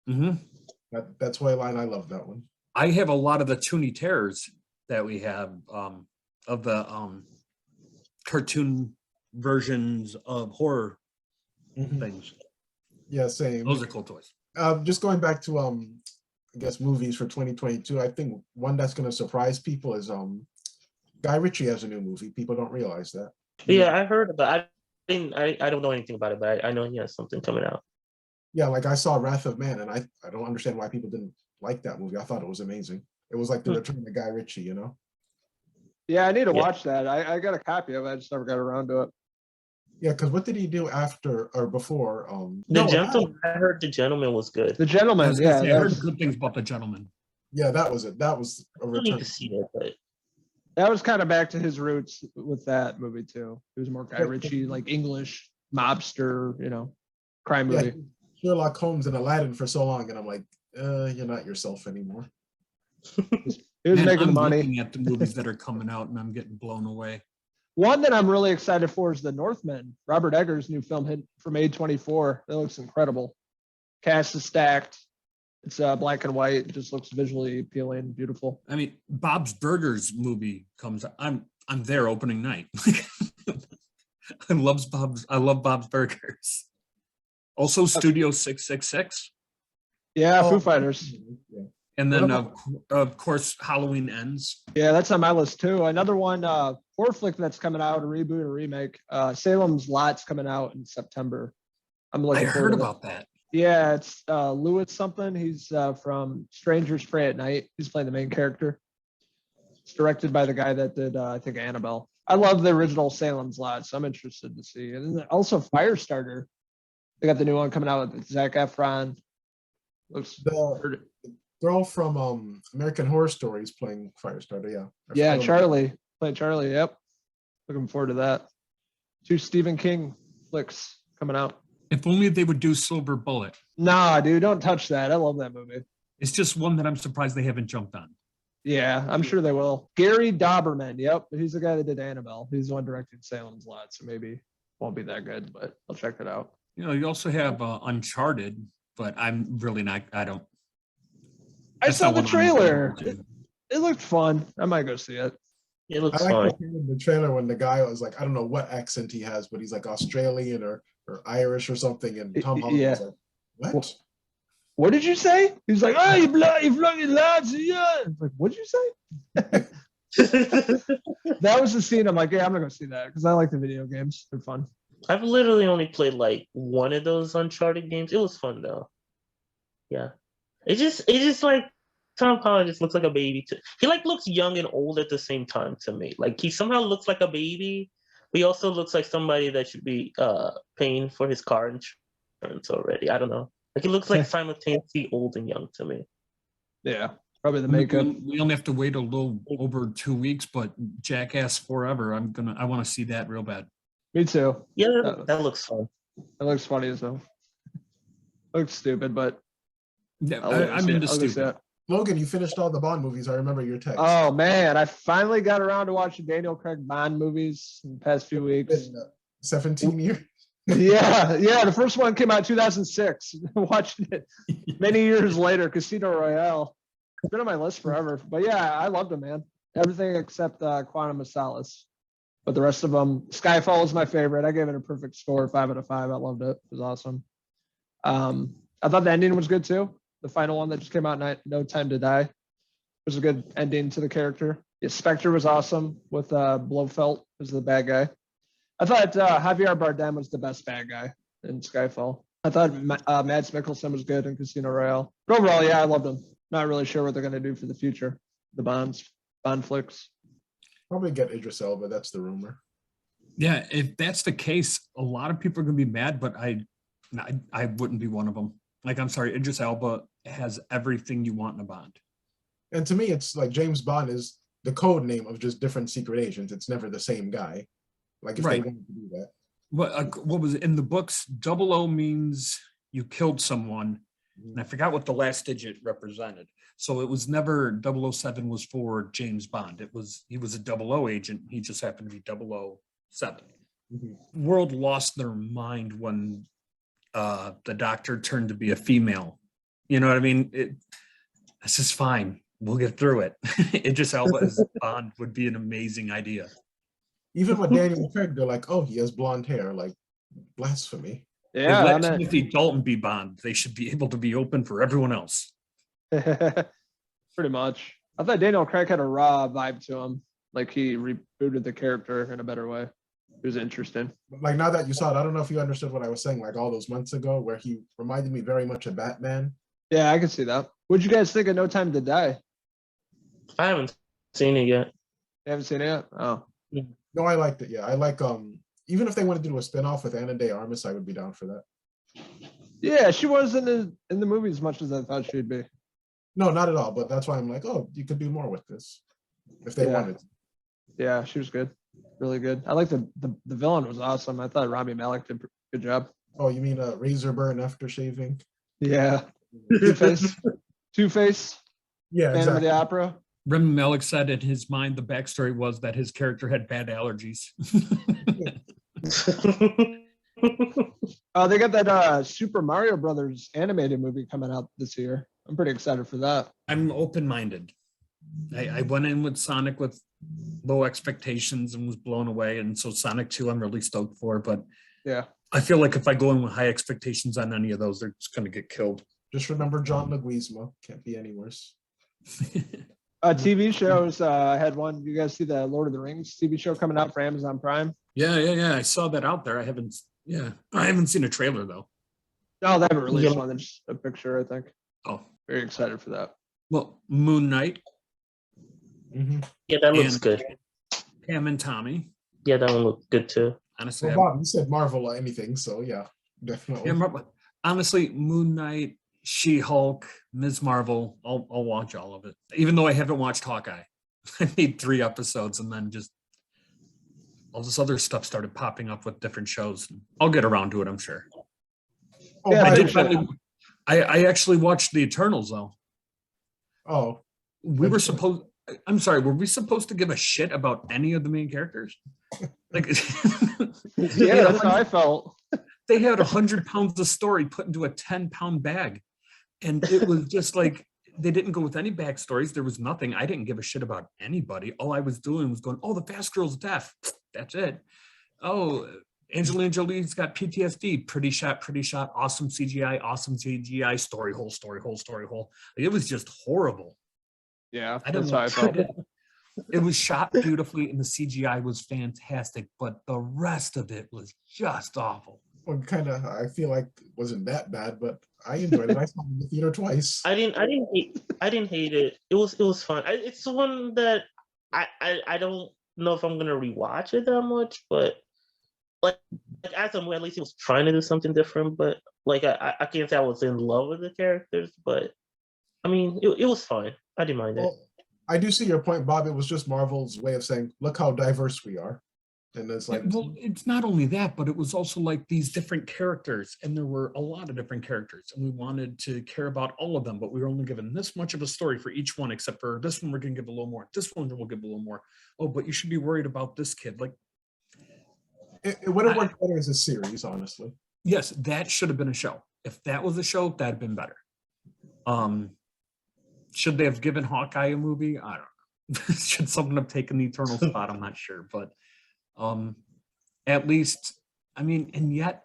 Mm-hmm. That toy line, I love that one. I have a lot of the Toonie Terrors that we have of the cartoon versions of horror things. Yeah, same. Those are cool toys. Just going back to I guess movies for 2022. I think one that's going to surprise people is Guy Ritchie has a new movie. People don't realize that. Yeah, I heard about. I don't know anything about it, but I know he has something coming out. Yeah, like I saw Wrath of Man, and I don't understand why people didn't like that movie. I thought it was amazing. It was like the return of Guy Ritchie, you know? Yeah, I need to watch that. I got a copy of it. I just never got around to it. Yeah, because what did he do after or before? I heard The Gentleman was good. The Gentleman, I heard good things about The Gentleman. Yeah, that was it. That was a I return. need to see it, but that was kind of back to his roots with that movie too. It was more Guy Ritchie, like English mobster, crime movie. Yeah, Sherlock Holmes and Aladdin for so long, and I'm like, you're not yourself anymore. He was making I'm money. looking at the movies that are coming out, and I'm getting blown away. One that I'm really excited for is The Northman, Robert Eggers' new film hit from A24. That looks incredible. Cast is stacked. It's black and white. It just looks visually appealing, beautiful. I mean, Bob's Burgers movie comes. I'm there opening night. I love Bob's Burgers. Also, Studio 666. Yeah, Foo Fighters. Yeah. And then, of course, Halloween Ends. Yeah, that's on my list too. Another one, horror flick that's coming out, a reboot, a remake. Salem's Lot's coming out in September. I'm looking. I heard about that. Yeah, it's Lewis something. He's from Strangers Pray at Night. He's playing the main character. It's directed by the guy that did, I think, Annabelle. I love the original Salem's Lot, so I'm interested to see. And then also Firestarter. They got the new one coming out with Zac Efron. Looks The girl from American Horror Stories playing Firestarter. Yeah. Yeah, Charlie. Playing Charlie. Yep. Looking forward to that. 2 Stephen King flicks coming out. If only they would do Silver Bullet. Nah, dude, don't touch that. I love that movie. It's just one that I'm surprised they haven't jumped on. Yeah, I'm sure they will. Gary Doberman. Yep. He's the guy that did Annabelle. He's the one directing Salem's Lot. So maybe won't be that good, but I'll check it out. You know, you also have Uncharted, but I'm really not. I don't. I that's saw not the one I'm trailer. looking forward It looked fun. I might go see it. It looks I like fine. the part in the trailer when the guy was like, I don't know what accent he has, but he's like Australian or Irish or something, and Tom Holland Yeah. was like, what? What did you say? He's like, oh, you fucking lads, yeah. Like, what did you say? That was the scene. I'm like, yeah, I'm gonna go see that because I like the video games. They're fun. I've literally only played like one of those Uncharted games. It was fun though. Yeah. It's just like Tom Holland just looks like a baby. He like looks young and old at the same time to me. Like he somehow looks like a baby, but he also looks like somebody that should be paying for his car insurance already. I don't know. Like he looks like simultaneously old and young to me. Yeah, probably the to. makeup. We only have to wait a little over 2 weeks, but Jackass Forever. I want to see that real bad. Me too. Yeah, that looks fun. It looks funny as well. Looks stupid, but Yeah, I'll I'm see into it. I'll go see stupid. it. Logan, you finished all the Bond movies. I remember your text. Oh man, I finally got around to watching Daniel Craig Bond movies in the past few weeks. Been, 17 years. Yeah. The first one came out in 2006. Watched it many years later. Casino Royale. It's been on my list forever. But yeah, I loved them, man. Everything except Quantum of Solace. But the rest of them, Skyfall was my favorite. I gave it a perfect score, 5 out of 5. I loved it. It was awesome. I thought the ending was good too. The final one that just came out, No Time to Die, was a good ending to the character. Yeah, Spectre was awesome with Blofeld as the bad guy. I thought Javier Bardem was the best bad guy in Skyfall. I thought Mads Mikkelsen was good in Casino Royale. But overall, yeah, I loved him. Not really sure what they're going to do for the future. The Bond flicks. Probably get Idris Elba. That's the rumor. Yeah, if that's the case, a lot of people are going to be mad, but I wouldn't be one of them. Like, I'm sorry, Idris Elba has everything you want in a Bond. And to me, it's like James Bond is the code name of just different secret agents. It's never the same guy. Like if Right. they wanted to do that. What was it? In the books? 00 means you killed someone, and I forgot what the last digit represented. So it was never 007 was for James Bond. He was a 00 agent. He just happened to be 007. Mm-hmm. World lost their mind when the doctor turned to be a female. You know what I mean? This is fine. We'll get through it. Idris Elba as Bond would be an amazing idea. Even with Daniel Craig, they're like, oh, he has blonde hair. Like, blasphemy. Yeah, Let Timothy Dalton be Bond. They should be able to be open for everyone else. pretty much. I thought Daniel Craig had a raw vibe to him. Like he rebooted the character in a better way. It was interesting. But like now that you saw it, I don't know if you understood what I was saying like all those months ago, where he reminded me very much of Batman. Yeah, I can see that. What'd you guys think of No Time to Die? I haven't seen it yet. You haven't seen it yet? Oh. No, I liked it. Yeah, I like even if they wanted to do a spinoff with Ana de Armas, I would be down for that. Yeah, she was in the movie as much as I thought she'd be. No, not at all. But that's why I'm like, oh, you could do more with this if they wanted. Yeah, she was good. Really good. I like the villain was awesome. I thought Rami Malek did a good job. Oh, you mean razor burn after shaving? Yeah. Two-Face. Yeah, Phantom of exactly. the Opera. Remy Malek said in his mind the backstory was that his character had bad allergies. They got that Super Mario Brothers animated movie coming out this year. I'm pretty excited for that. I'm open-minded. I went in with Sonic with low expectations and was blown away. And so Sonic 2, I'm really stoked for. But Yeah. I feel like if I go in with high expectations on any of those, they're just going to get killed. Just remember John Leguizamo. Can't be any worse. TV shows. I had one. You guys see the Lord of the Rings TV show coming out for Amazon Prime? Yeah. I saw that out there. I haven't seen a trailer though. No, they haven't released one. There's just a picture, I think. Oh, Very excited for that. well, Moon Knight, Mm-hmm. Yeah, that looks And- good. Pam and Tommy. Yeah, that one looked good too. Honestly, Well, Bob, you said Marvel or anything, so yeah, definitely. honestly, Moon Knight, She-Hulk, Ms. Marvel, I'll watch all of it. Even though I haven't watched Hawkeye. I need 3 episodes and then just all this other stuff started popping up with different shows. I'll get around to it, I'm sure. Oh, Yeah, by I the did way- finally, I actually watched The Eternals though. Oh, We were supposed, I'm sorry, were we supposed to give a shit about any of the main characters? Like Yeah, that's how I felt. they had 100 pounds of story put into a 10-pound bag. And it was just like, they didn't go with any backstories. There was nothing. I didn't give a shit about anybody. All I was doing was going, oh, the fast girl's deaf. That's it. Oh, Angelina Jolie's got PTSD. Pretty shot, awesome CGI, story hole. Like, it was just horrible. Yeah, I don't that's know. how I felt. It was shot beautifully and the CGI was fantastic, but the rest of it was just awful. well, kind of. I feel like it wasn't that bad, but I enjoyed it. I saw it in the theater twice. I didn't hate it. It was fun. It's the one that I don't know if I'm gonna rewatch it that much, but like as a movie, at least he was trying to do something different. But like I can't say I was in love with the characters, but I mean it was fine. I didn't mind it. Well, I do see your point, Bob. It was just Marvel's way of saying, "Look how diverse we are," and it's like, Well, it's not only that, but it was also like these different characters, and there were a lot of different characters, and we wanted to care about all of them, but we were only given this much of a story for each one, except for this one, we're going to give a little more. This one, we'll give a little more. Oh, but you should be worried about this kid. Like, it would have worked better as a series, honestly. yes, that should have been a show. If that was a show, that'd have been better. Should they have given Hawkeye a movie? I don't know. Should someone have taken the Eternal spot? I'm not sure, but at least, I mean, and yet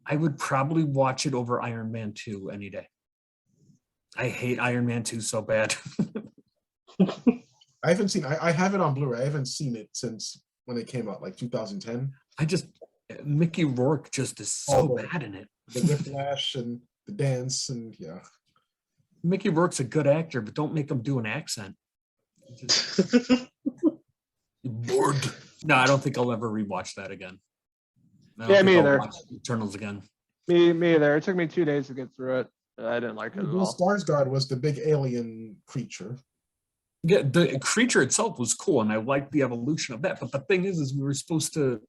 I would probably watch it over Iron Man 2 any day. I hate Iron Man 2 so bad. I haven't seen. I have it on Blu-ray. I haven't seen it since when it came out, like 2010. Mickey Rourke just is so bad in it. The whiplash and the dance, and yeah. Mickey Rourke's a good actor, but don't make him do an accent. Bored. No, I don't think I'll ever rewatch that again. I don't Yeah, think me I'll either. watch Eternals again. Me either. It took me 2 days to get through it. I didn't like it at Bill all. Skarsgård was the big alien creature. Yeah, the creature itself was cool, and I liked the evolution of that. But the thing is we were supposed to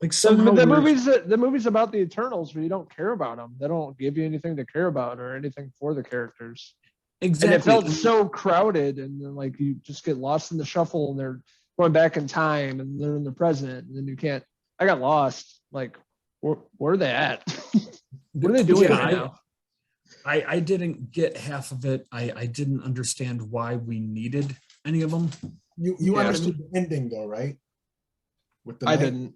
like somehow The movie's about the Eternals, but you don't care about them. They don't give you anything to care about or anything for the characters. exactly. And it felt so crowded, and then like you just get lost in the shuffle, and they're going back in time, and they're in the present, and then you can't. I got lost. Like, where are they at? What are they doing Yeah, right now? I didn't get half of it. I didn't understand why we needed any of them. You Yeah. understood the ending though, right? With the I knight? didn't.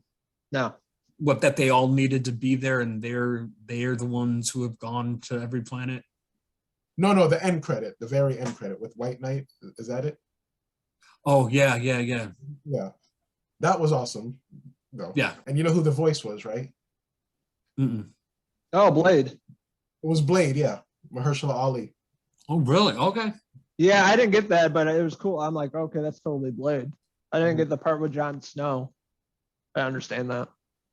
No. What, that they all needed to be there, and they're the ones who have gone to every planet. No, the end credit, the very end credit with White Knight. Is that it? Oh yeah. Yeah, that was awesome. No. Yeah. And you know who the voice was, right? Mm-mm. Oh, Blade. It was Blade. Yeah, Mahershala Ali. Oh really? Okay. Yeah, I didn't get that, but it was cool. I'm like, okay, that's totally Blade. I didn't get the part with Jon Snow. I understand that.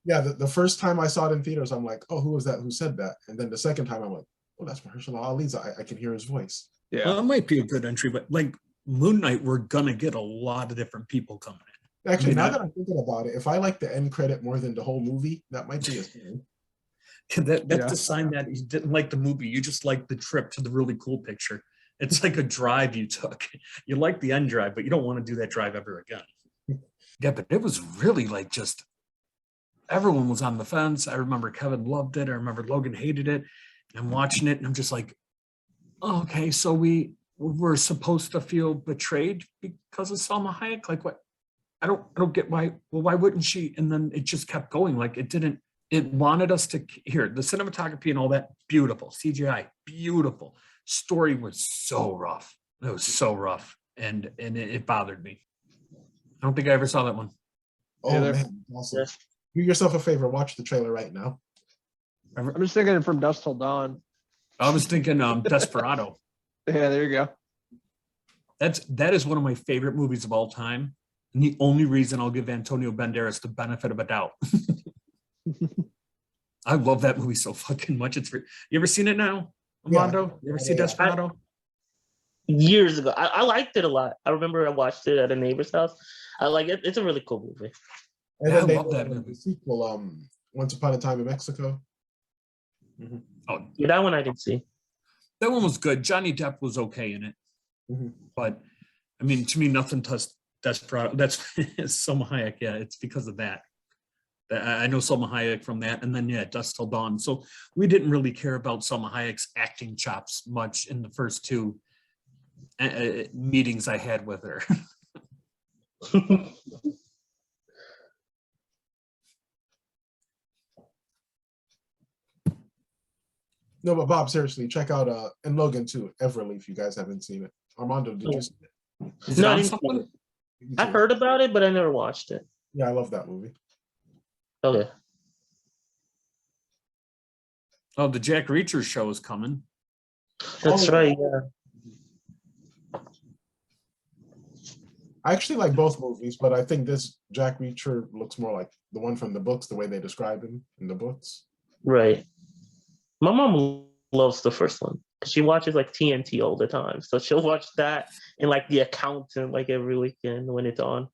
Yeah, the first time I saw it in theaters, I'm like, oh, who was that? Who said that? And then the second time, I'm like, oh, that's Mahershala Ali's. I can hear his voice. Yeah. Well, it might be a good entry, but like Moon Knight, we're gonna get a lot of different people coming in. Actually, now I mean, that I'm thinking about it, if I like the end credit more than the whole movie, that might be a thing. That's Yeah. a sign that you didn't like the movie. You just liked the trip to the really cool picture. It's like a drive you took. You like the end drive, but you don't want to do that drive ever again. Yeah, but it was really like just everyone was on the fence. I remember Kevin loved it. I remember Logan hated it. I'm watching it and I'm just like, oh, okay, so we're supposed to feel betrayed because of Salma Hayek. Like what? I don't get why. Well, why wouldn't she? And then it just kept going. Like it wanted us to hear the cinematography and all that. Beautiful CGI, beautiful. Story was so rough. It was so rough, and it bothered me. I don't think I ever saw that one. Oh Either. man, awesome. Yeah. Do yourself a favor, watch the trailer right now. I'm just thinking From Dusk Till Dawn. I was thinking Desperado. Yeah, there you go. That is one of my favorite movies of all time. And the only reason I'll give Antonio Banderas the benefit of a doubt. I love that movie so fucking much. You ever seen it now, Armando? You ever see Yeah. Desperado? years ago. I liked it a lot. I remember I watched it at a neighbor's house. I like it. It's a really cool movie. And Yeah, then I they love that did movie. the sequel, Once Upon a Time in Mexico. Oh, Yeah, that one I didn't see. that one was good. Johnny Depp was okay in it, but I mean, to me, nothing touched Desperado. That's Selma Hayek. Yeah, it's because of that. I know Selma Hayek from that, and then Dusk Till Dawn. So we didn't really care about Selma Hayek's acting chops much in the first two meetings I had with her. No, but Bob, seriously, check out and Logan too, Everly, if you guys haven't seen it. Armando, did you see it? Is it No, I on didn't see something? it. I heard about it, but I never watched it. Yeah, I love that movie. Okay. Oh, the Jack Reacher show is coming. That's Oh. right, yeah. I actually like both movies, but I think this Jack Reacher looks more like the one from the books, the way they describe him in the books. Right. My mom loves the first one. She watches like TNT all the time. So she'll watch that and like The Accountant like every weekend when it's on.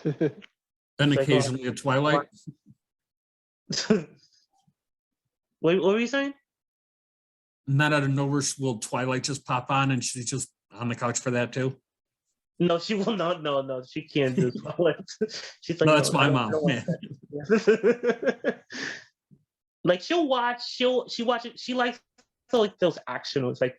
Then It's like, occasionally a Twilight. What were you saying? Not out of nowhere will Twilight just pop on and she's just on the couch for that too. No, she will not. No, she can't do Twilight. She's like, No, that's my I mom. don't want that. Like she watches. She likes like those action ones. Like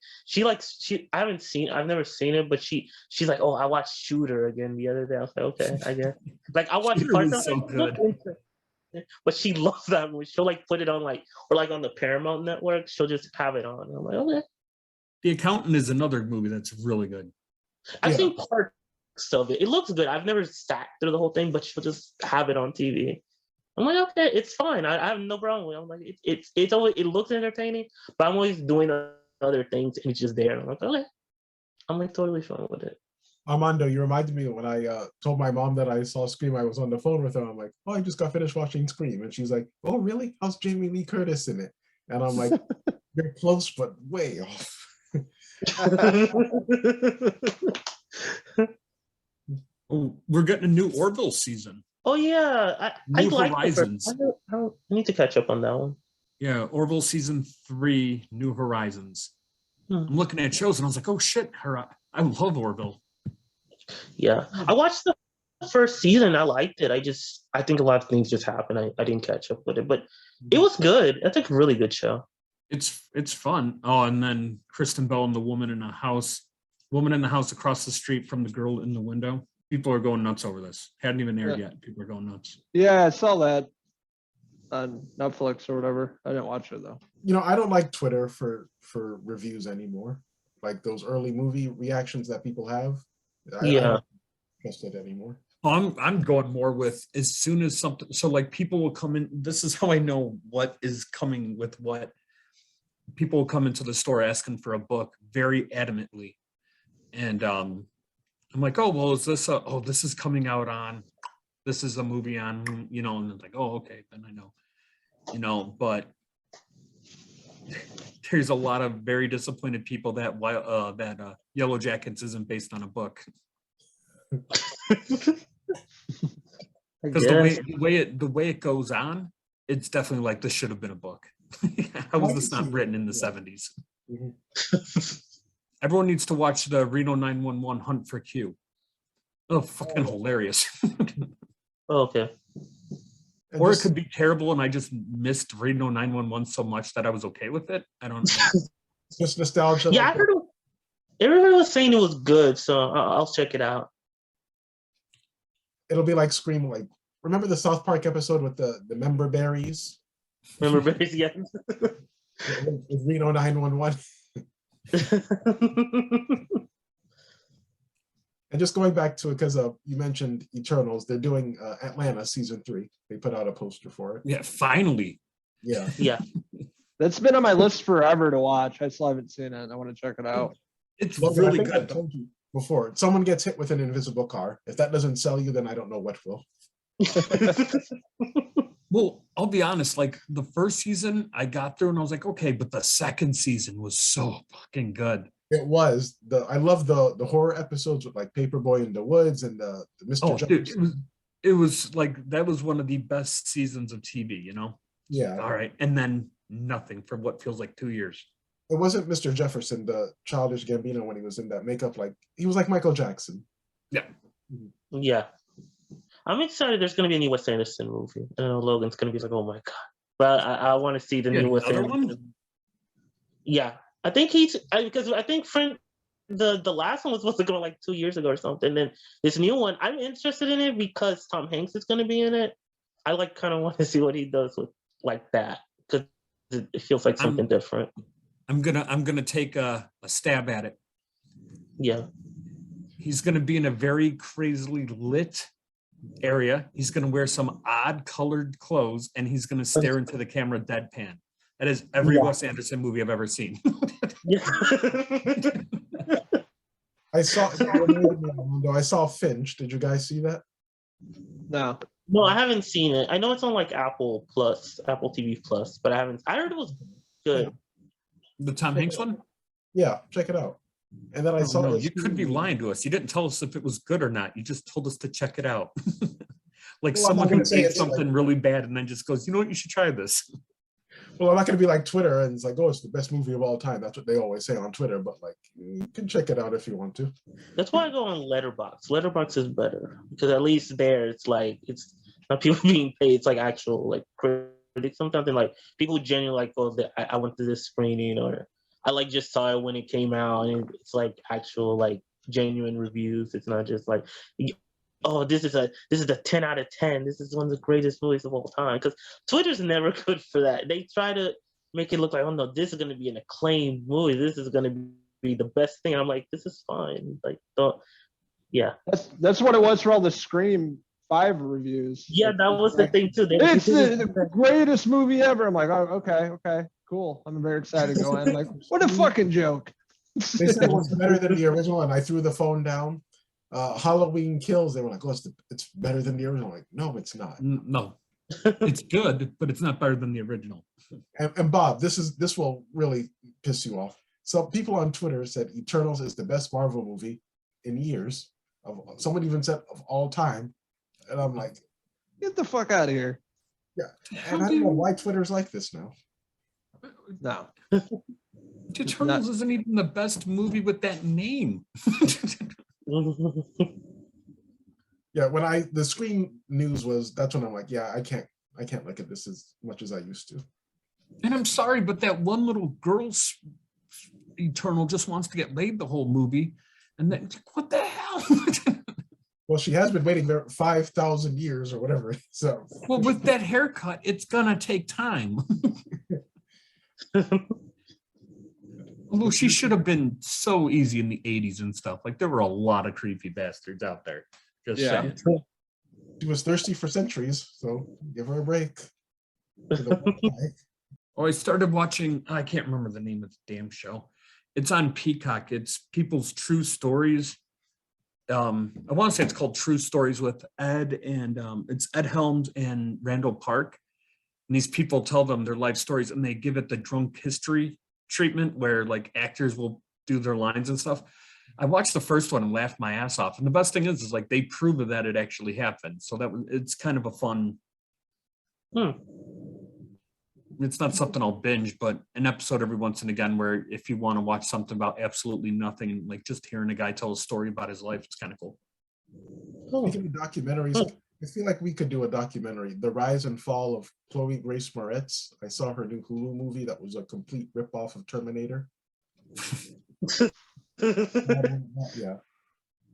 I've never seen it, but she's like, oh, I watched Shooter again the other day. I was like, okay, I guess. Like I watched Shooter parts was of so it, good. but she loves that movie. She'll like put it on or on the Paramount Network. She'll just have it on. I'm like, okay. The Accountant is another movie that's really good. I've Yeah. seen parts of it. It looks good. I've never sat through the whole thing, but she'll just have it on TV. I'm like, okay, it's fine. I have no problem with it. I'm like, it's always, it looks entertaining, but I'm always doing other things and it's just there. And I'm like, okay. I'm like totally fine with it. Armando, you reminded me when I told my mom that I saw Scream, I was on the phone with her. I'm like, oh, I just got finished watching Scream. And she's like, oh, really? How's Jamie Lee Curtis in it? And I'm like, you're close, but way off. Oh, we're getting a new Orville season. Oh yeah, I New like Horizons. I need to catch up on that one. Yeah, Orville season 3, New Horizons. I'm looking at shows and I was like, oh shit, I love Orville. Yeah, I watched the first season. I liked it. I think a lot of things just happened. I didn't catch up with it, but it was good. That's a really good show. It's fun. Oh, and then Kristen Bell and the woman in the house across the street from the girl in the window. People are going nuts over this. Hadn't even aired yet. People are going nuts. Yeah, I saw that on Netflix or whatever. I didn't watch it though. You know, I don't like Twitter for reviews anymore. Like those early movie reactions that people have. I don't trust it anymore. I'm going more with as soon as something. So like people will come in. This is how I know what is coming with what. People will come into the store asking for a book very adamantly, and I'm like, oh well, is this this is coming out on, this is a movie on, and it's like, oh okay, then I know, but there's a lot of very disappointed people that Yellow Jackets isn't based on a book. Because the way it goes on, it's definitely like this should have been a book. How was this not written in the 70s? Mm-hmm. Everyone needs to watch the Reno 911 Hunt for Q. Oh, fucking hilarious. Okay. And Or it just- could be terrible and I just missed Reno 911 so much that I was okay with it. I don't know. just nostalgia. Yeah, like I heard everybody was saying it was good, so I'll check it out. it'll be like Scream. Like, remember the South Park episode with the member berries? Remember, yeah. With Reno 911. And just going back to it, because you mentioned Eternals, they're doing Atlanta season 3. They put out a poster for it. Yeah, finally. Yeah. Yeah. That's been on my list forever to watch. I still haven't seen it. I want to check it out. It's Logan, I really think I good. told you before. Someone gets hit with an invisible car. If that doesn't sell you, then I don't know what will. Well, I'll be honest, like the first season I got through and I was like, okay, but the second season was so fucking good. It was I love the horror episodes with like Paperboy in the Woods and the Mr. Oh, dude, Jefferson. it was like that was one of the best seasons of TV, you know? Yeah. All right. And then nothing for what feels like 2 years. It wasn't Mr. Jefferson, the Childish Gambino, when he was in that makeup, like he was like Michael Jackson. Yeah. Yeah. I'm excited there's gonna be a new Wes Anderson movie. I know Logan's gonna be like, oh my god. But I want to see the new Wes Another Anderson. one? Yeah. I think because I think the last one was supposed to go like 2 years ago or something. Then this new one, I'm interested in it because Tom Hanks is gonna be in it. I like kind of want to see what he does with like that because it feels like something different. I'm gonna take a stab at it. Yeah. He's gonna be in a very crazily lit area. He's gonna wear some odd colored clothes, and he's gonna stare into the camera deadpan. That is every Wes Anderson movie I've ever seen. Yeah. I saw Finch. Did you guys see that? No. No, I haven't seen it. I know it's on like Apple TV Plus, but I haven't. I heard it was good. The Tom Hanks one? Yeah, check it out. And then I saw. No, you could be lying to us. You didn't tell us if it was good or not. You just told us to check it out. Like Well, someone who ate something like, really bad and then just goes, you know what, you should try this. Well, I'm not going to be like Twitter and it's like, oh, it's the best movie of all time. That's what they always say on Twitter. But like, you can check it out if you want to. That's why I go on Letterboxd. Letterboxd is better because at least there it's like it's not people being paid. It's like actual like critics. Sometimes they're like people genuinely like, oh, I went to this screening or I like just saw it when it came out, and it's like actual like genuine reviews. It's not just like, oh, this is a 10 out of 10. This is one of the greatest movies of all time. Because Twitter's never good for that. They try to make it look like, oh no, this is going to be an acclaimed movie. This is going to be the best thing. And I'm like, this is fine. Like, don't. Yeah. That's what it was for all the Scream 5 reviews. Yeah, that was the thing too. It's the greatest movie ever. I'm like, oh, okay, cool. I'm very excited to go in. Like, what a fucking joke. They said it was better than the original, and I threw the phone down. Halloween Kills, they were like, oh, it's better than the original. I'm like, no, it's not. No, it's good, but it's not better than the original. And Bob, this will really piss you off. So people on Twitter said Eternals is the best Marvel movie in years. Someone even said of all time. And I'm like, get the fuck out of here. Yeah. And I don't know why Twitter's like this now. No. Eternals isn't even the best movie with that name. Yeah, when the Screen news was, that's when I'm like, yeah, I can't look at this as much as I used to. And I'm sorry, but that one little girl's Eternal just wants to get laid the whole movie. And then, what the hell? Well, she has been waiting there 5,000 years or whatever. So, well, with that haircut, it's gonna take time. Although she should have been so easy in the 80s and stuff. Like there were a lot of creepy bastards out there. Just saying. She was thirsty for centuries, so give her a break. Oh, I started watching, I can't remember the name of the damn show. It's on Peacock. It's people's true stories. I want to say it's called True Stories with Ed, and it's Ed Helms and Randall Park. And these people tell them their life stories, and they give it the drunk history treatment where like actors will do their lines and stuff. I watched the first one and laughed my ass off. And the best thing is like they prove that it actually happened. So it's kind of a fun. It's not something I'll binge, but an episode every once and again where if you want to watch something about absolutely nothing and like just hearing a guy tell a story about his life, it's kind of cool. Speaking of documentaries, I feel like we could do a documentary, The Rise and Fall of Chloe Grace Moretz. I saw her new Hulu movie that was a complete ripoff of Terminator. Yeah.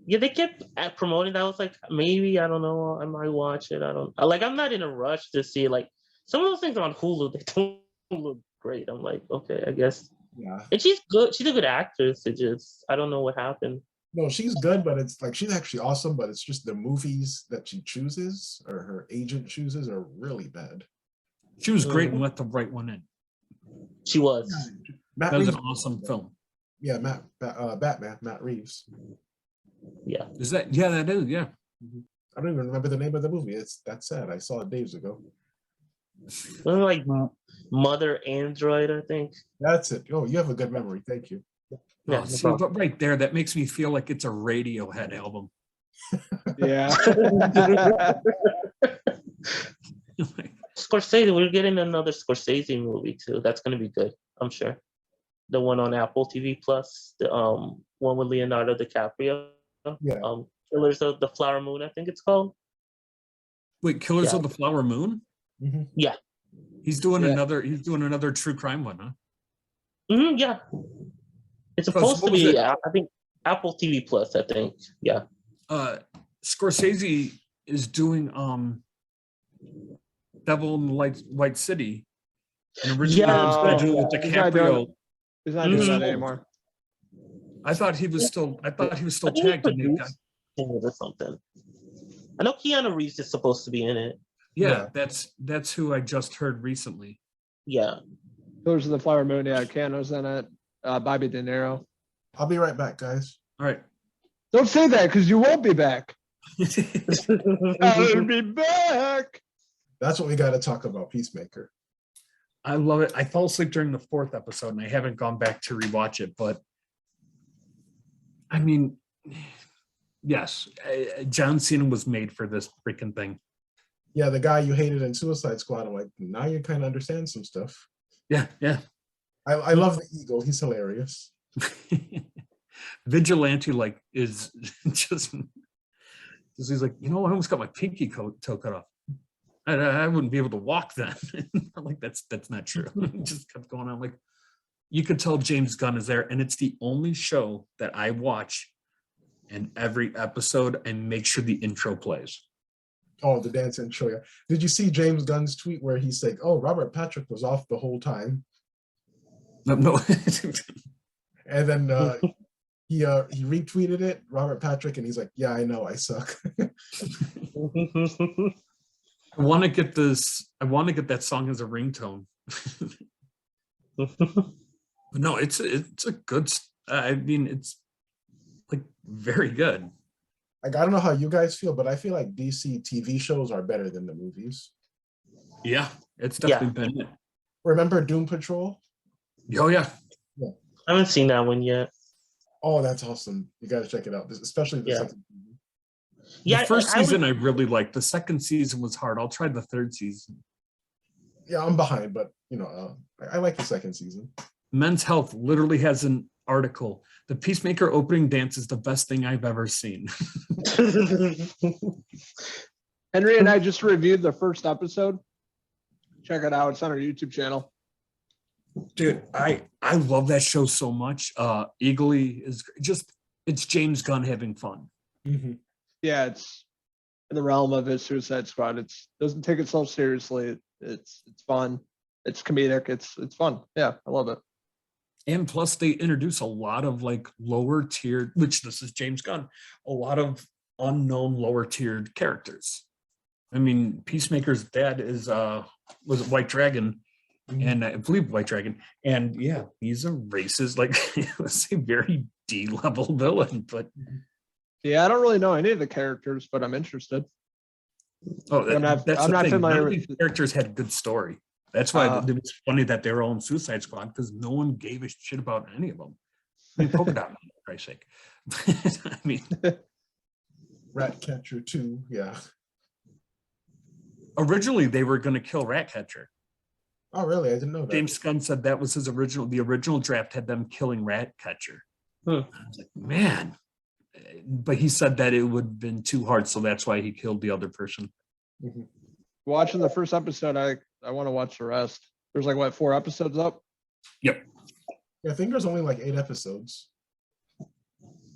Yeah, they kept promoting that. I was like, maybe, I don't know, I might watch it. I'm not in a rush to see like some of those things on Hulu, they don't look great. I'm like, okay, I guess. Yeah. And she's good. She's a good actress. It just, I don't know what happened. No, she's good, but it's like she's actually awesome, but it's just the movies that she chooses or her agent chooses are really bad. She was great and let the right one in. She was. That was an awesome film. Yeah, Batman, Matt Reeves. Yeah. Is that? Yeah, that is. Yeah. I don't even remember the name of the movie. That's sad. I saw it days ago. Wasn't it like Mother Android, I think. That's it. Oh, you have a good memory. Thank you. Yeah, Oh, no see, problem. but right there, that makes me feel like it's a Radiohead album. Yeah. Scorsese, we're getting another Scorsese movie too. That's gonna be good, I'm sure. The one on Apple TV Plus, the one with Leonardo DiCaprio, Yeah. Killers of the Flower Moon, I think it's called. Wait, Killers Yeah. of the Flower Moon? Mhm. Yeah. He's doing Yeah. another true crime one, huh? Yeah. It's Plus, supposed what to was be, it? I think, Apple TV Plus. I think. Yeah. Scorsese is doing Devil in the White City, and originally he was going Oh, to do it with he's not doing DiCaprio. He's not doing that Mhm. anymore. I thought he was still I think he's tagged in it. producing it or something. I know Keanu Reeves is supposed to be in it. Yeah, that's who I just heard recently. Yeah. Killers of the Flower Moon. Yeah, Keanu's in it. Bobby De Niro. I'll be right back, guys. All right. Don't say that because you won't be back. I'll be back. That's what we got to talk about, Peacemaker. I love it. I fell asleep during the 4th episode and I haven't gone back to rewatch it, but I mean, yes, John Cena was made for this freaking thing. Yeah, the guy you hated in Suicide Squad. I'm like, now you kind of understand some stuff. Yeah. I love the Eagle. He's hilarious. Vigilante is just he's like, I almost got my pinky toe cut off. I wouldn't be able to walk then. I'm like, that's not true. It just kept going on. Like, you could tell James Gunn is there, and it's the only show that I watch, and every episode I make sure the intro plays. Oh, the dance intro. Yeah. Did you see James Gunn's tweet where he's like, "Oh, Robert Patrick was off the whole time," No. and then he retweeted it, Robert Patrick, and he's like, "Yeah, I know, I suck." I want to get that song as a ringtone. But no, it's a good. I mean, it's like very good. Like, I don't know how you guys feel, but I feel like DC TV shows are better than the movies. Yeah, it's definitely been it. Remember Doom Patrol? Oh yeah. I haven't seen that one yet. Oh, that's awesome. You got to check it out, especially the second season. Yeah, The first season I really liked. The second season was hard. I'll try the third season. Yeah, I'm behind, but I like the second season. Men's Health literally has an article. The Peacemaker opening dance is the best thing I've ever seen. Henry and I just reviewed the first episode. Check it out. It's on our YouTube channel. Dude, I love that show so much. Eagly is just, it's James Gunn having fun. Mm-hmm. Yeah, it's in the realm of his Suicide Squad. It doesn't take itself seriously. It's fun. It's comedic. It's fun. Yeah, I love it. And plus they introduce a lot of like lower tiered, which this is James Gunn, a lot of unknown lower tiered characters. I mean, Peacemaker's dad was a White Dragon, and I believe White Dragon. And yeah, he's a racist, like let's say very D-level villain, but yeah, I don't really know any of the characters, but I'm interested. Oh, I'm not that's the thing. familiar None of with these characters had a good story. That's why it was funny that they were all in Suicide Squad, because no one gave a shit about any of them. I mean, Polka Dot Man, for Christ's sake. I mean, Ratcatcher 2, yeah. originally they were going to kill Ratcatcher. Oh, really? I didn't know that. James Gunn said that was the original draft had them killing Ratcatcher. I was like, man. But he said that it would have been too hard, so that's why he killed the other person. Mm-hmm. Watching the first episode, I want to watch the rest. There's like, what, 4 episodes up? Yep. Yeah, I think there's only like 8 episodes.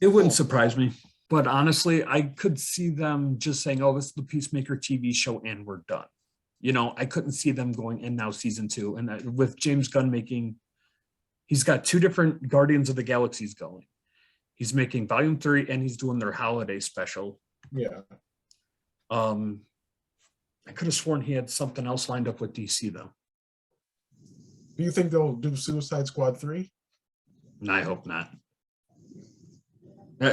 It wouldn't surprise me. But honestly, I could see them just saying, oh, this is the Peacemaker TV show and we're done. I couldn't see them going, and now season 2. And with James Gunn he's got 2 different Guardians of the Galaxies going. He's making volume 3 and he's doing their holiday special. Yeah. I could have sworn he had something else lined up with DC though. Do you think they'll do Suicide Squad 3? No, I hope not.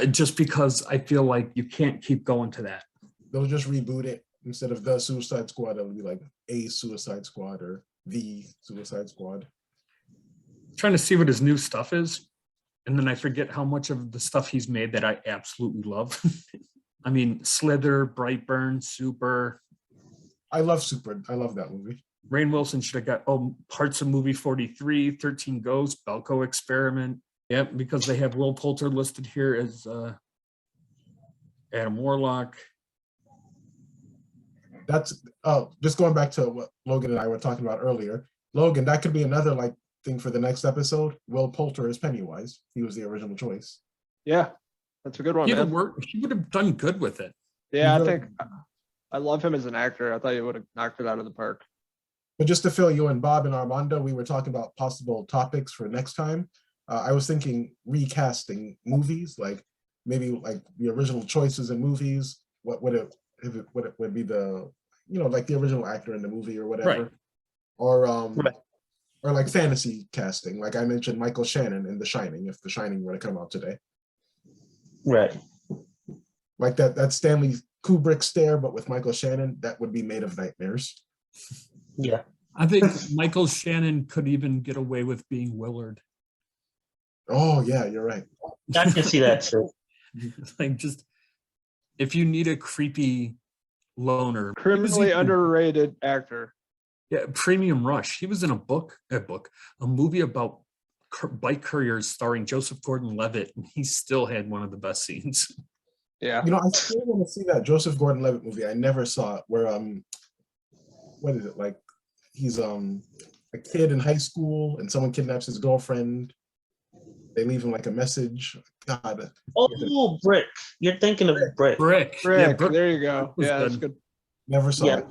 Just because I feel like you can't keep going to that. They'll just reboot it. Instead of the Suicide Squad, it'll be like a Suicide Squad or the Suicide Squad. Trying to see what his new stuff is. And then I forget how much of the stuff he's made that I absolutely love. I mean, Slither, Brightburn, Super. I love Super. I love that movie. Rainn Wilson should have got parts of movie 43, 13 Ghosts, Belko Experiment. Yeah, because they have Will Poulter listed here as Adam Warlock. That's just going back to what Logan and I were talking about earlier. Logan, that could be another like thing for the next episode. Will Poulter as Pennywise. He was the original choice. Yeah, that's a good one, man. He would have done good with it. Yeah, I think I love him as an actor. I thought he would have knocked it out of the park. But just to fill you in, Bob and Armando, we were talking about possible topics for next time. I was thinking recasting movies, like maybe like the original choices in movies. What would it would be the, you know, like the original actor in the movie or whatever, Right. Or like fantasy casting. Like I mentioned, Michael Shannon in The Shining, if The Shining were to come out today. Right. Like that Stanley Kubrick stare, but with Michael Shannon, that would be made of nightmares. Yeah. I think Michael Shannon could even get away with being Willard. Oh yeah, you're right. I can see that too. Like, just if you need a creepy loner, Criminally underrated actor. Yeah, Premium Rush. He was in a movie about bike couriers starring Joseph Gordon-Levitt, and he still had one of the best scenes. Yeah. You know, I still want to see that Joseph Gordon-Levitt movie. I never saw it. Where what is it like? He's a kid in high school, and someone kidnaps his girlfriend. They leave him like a message. God. Oh, Brick. You're thinking of Brick. Brick. Brick. Yeah, Brick There you go. was Yeah, that's good. good. Never saw Yeah. it.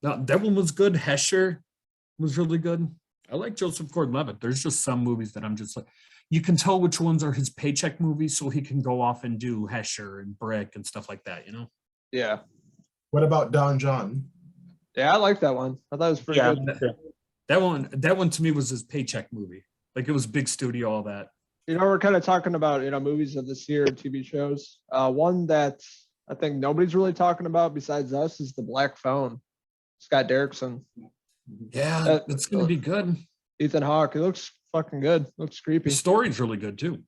No, that one was good. Hesher was really good. I like Joseph Gordon-Levitt. There's just some movies that I'm just like, you can tell which ones are his paycheck movies, so he can go off and do Hesher and Brick and stuff like that, you know? Yeah. What about Don John? Yeah, I like that one. I thought it was pretty Yeah. good. That one to me was his paycheck movie. Like, it was big studio, all that. You know, we're kind of talking about, movies of this year, TV shows. One that I think nobody's really talking about besides us is The Black Phone. Scott Derrickson. Yeah, it's going to be good. Ethan Hawke. It looks fucking good. Looks The creepy. story's really good, too.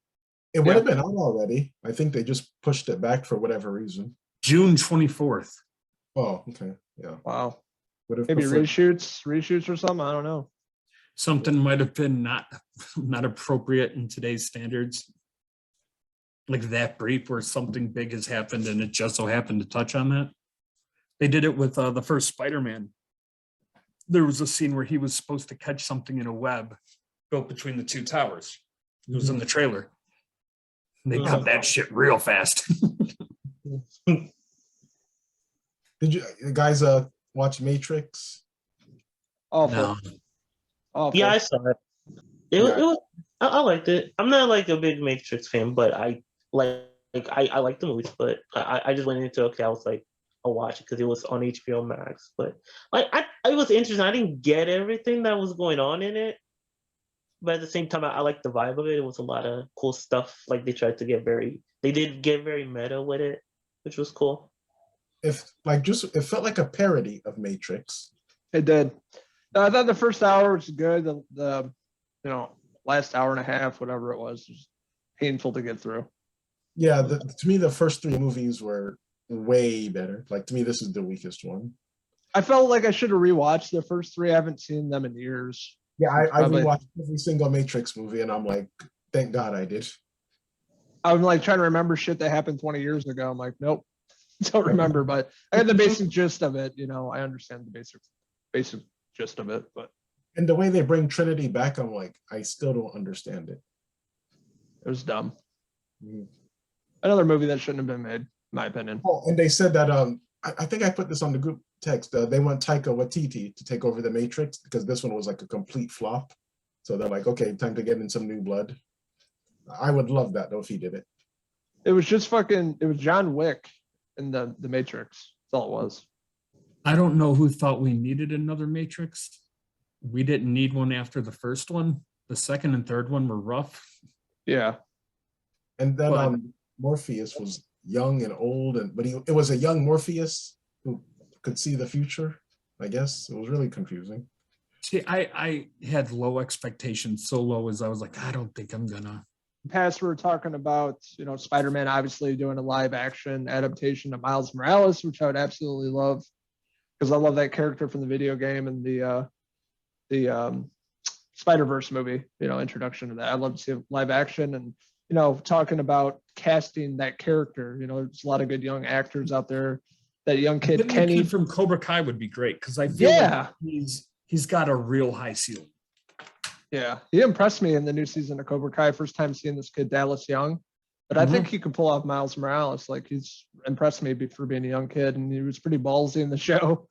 It would have been out already. I think they just pushed it back for whatever reason. June 24th. Oh, okay. Yeah. Wow. Would have Maybe preferred- reshoots or something. I don't know. Something might have been not appropriate in today's standards. Like that brief where something big has happened and it just so happened to touch on that. They did it with the first Spider-Man. There was a scene where he was supposed to catch something in a web built between the two towers. It was in the trailer. And they got that shit real fast. Did you guys watch Matrix? Awful. No. Awful. Yeah, I saw it. It Yeah. was. I liked it. I'm not like a big Matrix fan, but I like the movies. But I just went into I was like, I'll watch it because it was on HBO Max. But like it was interesting. I didn't get everything that was going on in it, but at the same time, I liked the vibe of it. It was a lot of cool stuff. Like they did get very meta with it, which was cool. It felt like a parody of Matrix. It did. I thought the first hour was good. The last hour and a half, whatever it was painful to get through. Yeah, to me, the first three movies were way better. Like, to me, this is the weakest one. I felt like I should have rewatched the first three. I haven't seen them in years. Yeah, I Probably. rewatched every single Matrix movie, and I'm like, thank God I did. I'm like trying to remember shit that happened 20 years ago. I'm like, nope, don't remember. But I got the basic gist of it. I understand the basic gist of it. But And the way they bring Trinity back, I'm like, I still don't understand it. it was dumb. Mhm. Another movie that shouldn't have been made, in my opinion. Oh, and they said that I think I put this on the group text. They want Taika Watiti to take over the Matrix because this one was like a complete flop. So they're like, okay, time to get in some new blood. I would love that though if he did it. It was just it was John Wick in the Matrix. That's all it was. I don't know who thought we needed another Matrix. We didn't need one after the first one. The second and third one were rough. Yeah. And then But- Morpheus was young and old, but it was a young Morpheus who could see the future. I guess it was really confusing. See, I had low expectations, so low as I was like, I don't think I'm gonna past we were talking about, Spider-Man obviously doing a live action adaptation of Miles Morales, which I would absolutely love because I love that character from the video game and the Spider-Verse movie, introduction to that. I'd love to see a live action and, talking about casting that character, there's a lot of good young actors out there. That young kid, Kenny from Cobra Kai would be great because I feel like he's got a real high ceiling. Yeah, he impressed me in the new season of Cobra Kai. First time seeing this kid, Dallas Young. But I think he could pull off Miles Morales. Like, he's impressed me for being a young kid, and he was pretty ballsy in the show,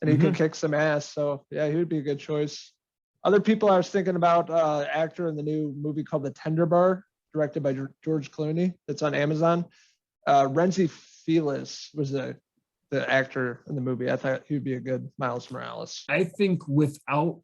and he could kick some ass. So, yeah, he would be a good choice. Other people I was thinking about, actor in the new movie called The Tender Bar, directed by George Clooney. That's on Amazon. Renzi Phellas was the actor in the movie. I thought he would be a good Miles Morales. I think without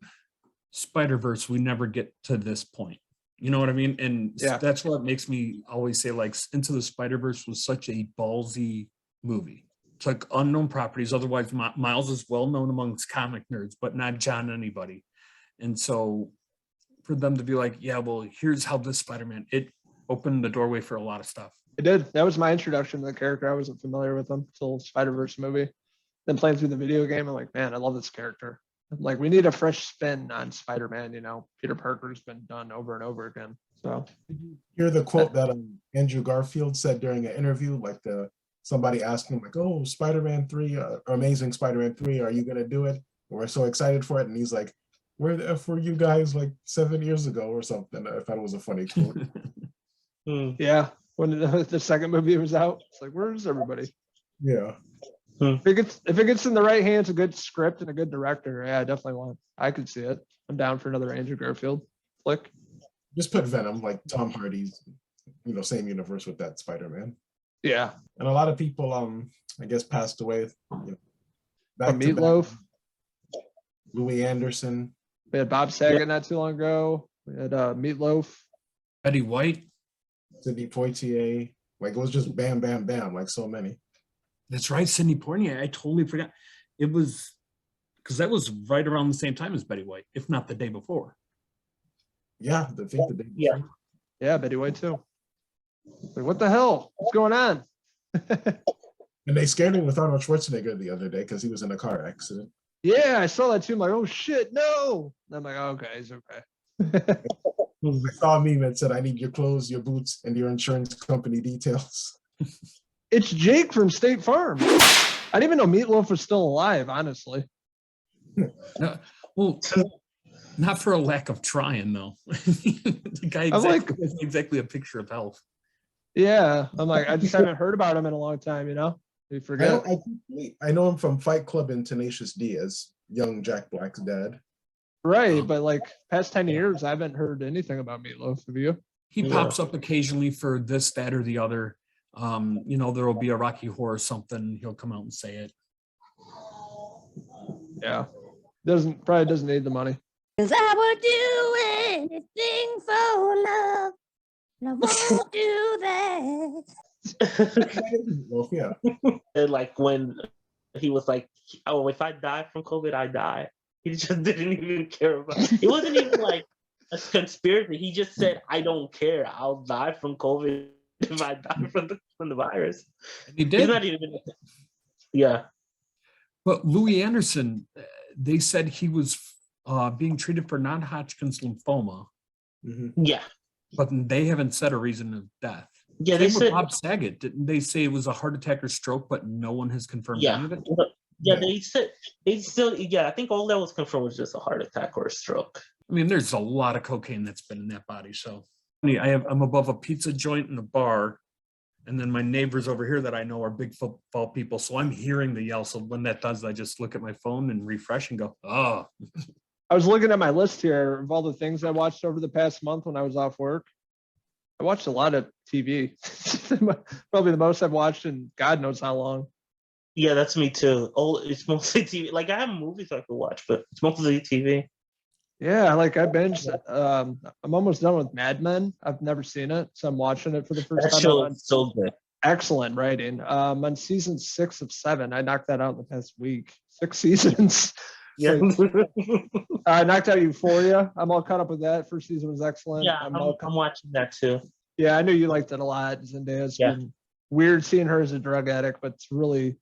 Spider-Verse, we never get to this point. You know what I mean? And that's what makes me always say, like, Into the Spider-Verse was such a ballsy movie. It's like unknown properties. Otherwise, Miles is well known amongst comic nerds, but not John anybody. And so for them to be like, yeah, well, here's how this Spider-Man, it opened the doorway for a lot of stuff. It did. That was my introduction to the character. I wasn't familiar with him until Spider-Verse movie. Then playing through the video game, I'm like, man, I love this character. I'm like, we need a fresh spin on Spider-Man. Peter Parker's been done over and over again. So, did you hear the quote that Andrew Garfield said during an interview? Like somebody asked him, like, "Oh, Spider-Man 3, Amazing Spider-Man 3, are you gonna do it? We're so excited for it." And he's like, "Where the F were you guys like 7 years ago or something?" I thought it was a funny quote. Yeah, when the second movie was out, it's like, where's everybody? Yeah. If it gets in the right hands, a good script and a good director, yeah, I definitely want. I could see it. I'm down for another Andrew Garfield flick. Just put Venom, like Tom Hardy's, same universe with that Spider-Man. Yeah. And a lot of people, I guess, passed away. Back Meatloaf. Louis Anderson. We had Bob Saget not too long ago. We had Meatloaf. Betty White. Sidney Poitier. Like, it was just bam, bam, bam, like so many. That's right, Sidney Poitier. I totally forgot. It was because that was right around the same time as Betty White, if not the day before. Yeah, the day before. Yeah, Betty White too. Like, what the hell? What's going on? And they scared him with Arnold Schwarzenegger the other day because he was in a car accident. Yeah, I saw that too. I'm like, oh shit, no. And I'm like, okay, it's okay. I saw a meme that said, "I need your clothes, your boots, and your insurance company details." It's Jake from State Farm. I didn't even know Meatloaf was still alive, honestly. No, well, not for a lack of trying, though. The guy has exactly a picture of health. Yeah, I'm like, I just haven't heard about him in a long time, You forget. I know him from Fight Club and Tenacious D as young Jack Black's dad. Right, but like past 10 years, I haven't heard anything about Meatloaf. Have you? He pops up occasionally for this, that, or the other. There will be a Rocky Horror or something. He'll come out and say it. Yeah, probably doesn't need the money. 'Cause I would do anything for love, and I won't do that. Well, yeah. And like when he was like, "Oh, if I die from COVID, I die." He just didn't even care about it. It wasn't even like a conspiracy. He just said, "I don't care. I'll die from COVID if I die from the virus." And he did. He's not even. Yeah. But Louis Anderson, they said he was being treated for non-Hodgkin's lymphoma. Mm-hmm. Yeah. But they haven't said a reason of death. Yeah, they said Bob Saget. Didn't they say it was a heart attack or stroke, but no one has confirmed any of it? Yeah, they said they still. Yeah, I think all that was confirmed was just a heart attack or a stroke. I mean, there's a lot of cocaine that's been in that body. So I'm above a pizza joint and a bar, and then my neighbors over here that I know are big football people. So I'm hearing the yell. So when that does, I just look at my phone and refresh and go, "Oh." I was looking at my list here of all the things I watched over the past month when I was off work. I watched a lot of TV. Probably the most I've watched in God knows how long. Yeah, that's me too. It's mostly TV. Like, I have movies I could watch, but it's mostly TV. Yeah, like I binged. I'm almost done with Mad Men. I've never seen it, so I'm watching it for the first That time. show is so good. Excellent writing. On season 6 of 7, I knocked that out in the past week. 6 seasons. Yeah. I knocked out Euphoria. I'm all caught up with that. First season was excellent. Yeah, I'm watching that too. Yeah, I knew you liked it a lot. Zendaya's Yeah. been weird seeing her as a drug addict, but it's really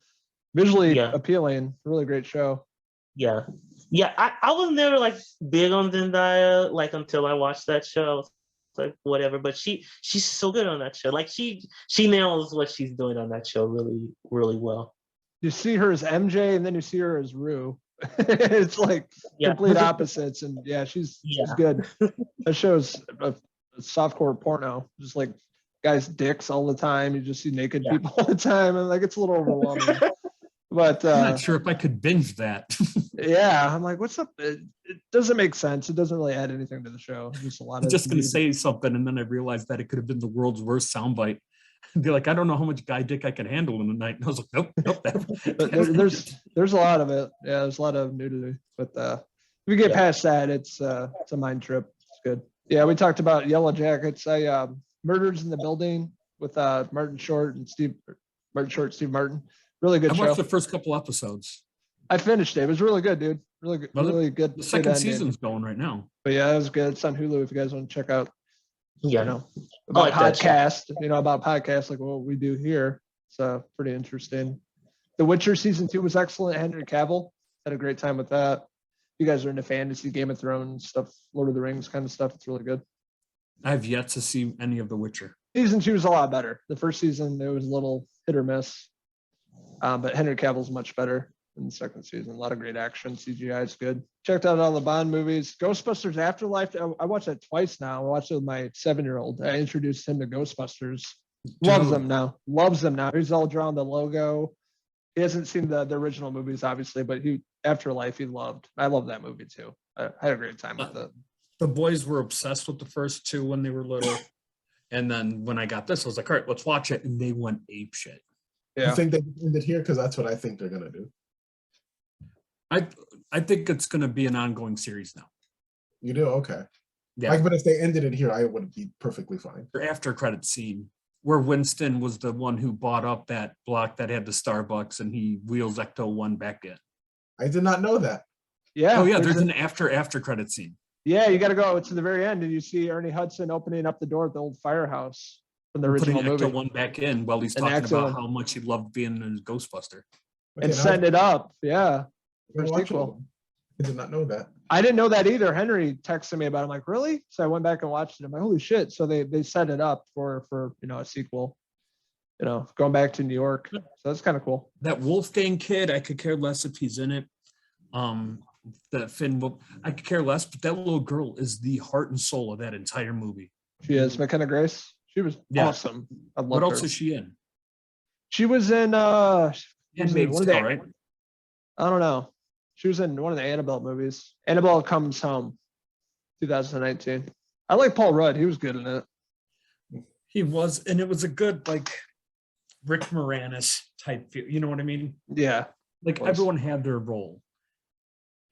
visually Yeah. appealing. Really great show. Yeah. Yeah. I was never like big on Zendaya like until I watched that show. I was like whatever, but she's so good on that show. Like she nails what she's doing on that show really, really well. You see her as MJ and then you see her as Rue. It's like Yeah. complete opposites. And yeah, she's good. That show's a softcore porno, just like guys' dicks all the time. You just see naked people all the time, and like it's a little overwhelming. But I'm not sure if I could binge that. yeah, I'm like, what's up? It doesn't make sense. It doesn't really add anything to the show. Just a lot I'm of just going to say something, and then I realized that it could have been the world's worst soundbite. I'd be like, I don't know how much guy dick I can handle in a night. And I was like, nope. But there's a lot of it. Yeah, there's a lot of nudity. But if we get past that, it's a mind trip. It's good. Yeah, we talked about Yellow Jackets. Murders in the Building with Martin Short and Steve Martin. Really good I show. watched the first couple episodes. I finished it. It was really good, dude. Really good. Really good. The second good season's going right now. But yeah, it was good. It's on Hulu if you guys want to check out. Yeah. About like that show. podcast. About podcasts like what we do here. So pretty interesting. The Witcher season 2 was excellent. Henry Cavill had a great time with that. If you guys are into fantasy, Game of Thrones stuff, Lord of the Rings kind of stuff, it's really good. I've yet to see any of The Witcher. Season 2 was a lot better. The first season it was a little hit or miss, but Henry Cavill's much better in the second season. A lot of great action. CGI is good. Checked out all the Bond movies. Ghostbusters Afterlife. I watched that twice now. I watched it with my 7-year-old. I introduced him to Ghostbusters. Loves them now. He's all drawn the logo. He hasn't seen the original movies, obviously, but Afterlife he loved. I love that movie too. I had a great time with it. The boys were obsessed with the first two when they were little. And then when I got this, I was like, all right, let's watch it. And they went ape shit. Yeah. You think they ended here? Because that's what I think they're gonna do. I think it's going to be an ongoing series now. You do? Okay. Yeah. Like, but if they ended it here, I would be perfectly fine. After credit scene where Winston was the one who bought up that block that had the Starbucks and he wheels Ecto-1 back in. I did not know that. Yeah. Oh yeah, there's an after credit scene. Yeah, you got to go to the very end and you see Ernie Hudson opening up the door at the old firehouse from the original putting movie. Ecto-1 back in while he's talking about how much he loved being a Ghostbuster. Okay, and setting it up. Yeah. I'm For watching sequel. it. I did not know that. I didn't know that either. Henry texted me about it. I'm like, really? So I went back and watched it. I'm like, holy shit. So they set it up for a sequel, going back to New York. So that's kind of cool. That Wolfgang kid, I could care less if he's in it. The Finn, I could care less, but that little girl is the heart and soul of that entire movie. She is McKenna Grace. She was awesome. I love What her. else is she in? She was in Handmaid's Tale, right? I don't know. She was in one of the Annabelle movies. Annabelle Comes Home, 2019. I like Paul Rudd. He was good in it. He was, and it was a good like Rick Moranis type feel. You know what I mean? Yeah. Like everyone had their role,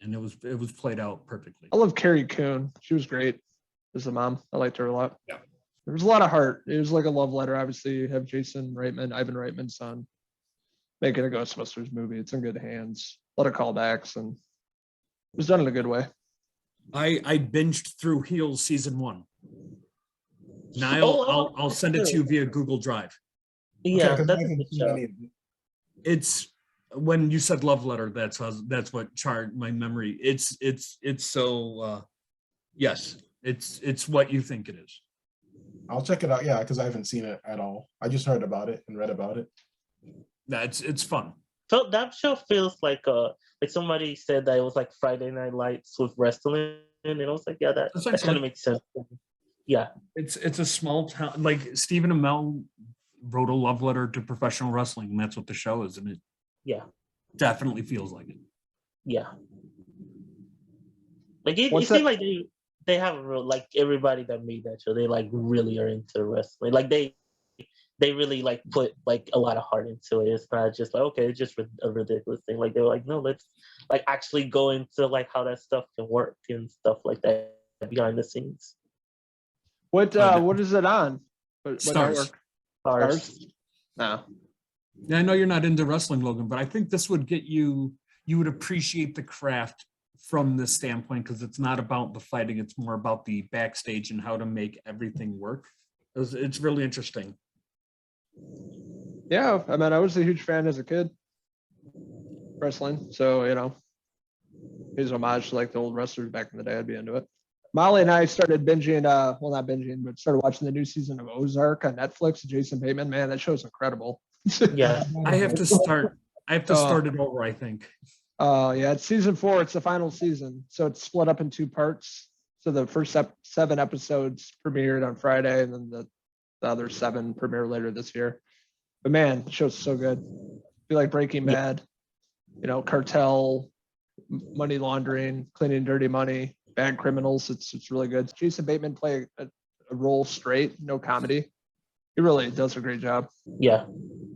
and it was played out perfectly. I love Carrie Coon. She was great as a mom. I liked her a lot. Yeah. There was a lot of heart. It was like a love letter. Obviously, you have Ivan Reitman's son, making a Ghostbusters movie. It's in good hands. A lot of callbacks, and it was done in a good way. I binged through Heels season 1. Now I'll send it to you via Google Drive. Yeah, Okay, 'cause that's I a haven't good seen show. any of it. It's when you said love letter. That's what charred my memory. It's so yes. It's what you think it is. I'll check it out. Yeah, because I haven't seen it at all. I just heard about it and read about it. It's fun. So that show feels like somebody said that it was like Friday Night Lights with wrestling, and I was like, yeah, that kind of makes sense. Yeah, it's a small town. Like Stephen Amell wrote a love letter to professional wrestling, and that's what the show is, and it definitely feels like it. Yeah, like it seems like they have a real, like everybody that made that show, they like really are into wrestling. Like they really like put like a lot of heart into it. It's not just like, okay, it's just a ridiculous thing. Like they were like, no, let's like actually go into like how that stuff can work and stuff like that behind the scenes. What is it on? What Stars. Stars? No. Yeah, I know you're not into wrestling, Logan, but I think this would get you would appreciate the craft from this standpoint, because it's not about the fighting, it's more about the backstage and how to make everything work. It's really interesting. Yeah, I mean, I was a huge fan as a kid, wrestling. So, his homage to like the old wrestlers back in the day, I'd be into it. Molly and I started binging, well, not binging, but started watching the new season of Ozark on Netflix. Jason Bateman, man, that show's incredible. Yeah. I have to start it over, I think. Yeah, it's season 4. It's the final season. So it's split up in 2 parts. So the first 7 episodes premiered on Friday, and then the other 7 premiere later this year. But man, the show's so good. Be like Breaking Bad, cartel, money laundering, cleaning dirty money, bad criminals. It's really good. Jason Bateman play a role straight, no comedy. He really does a great job. Yeah.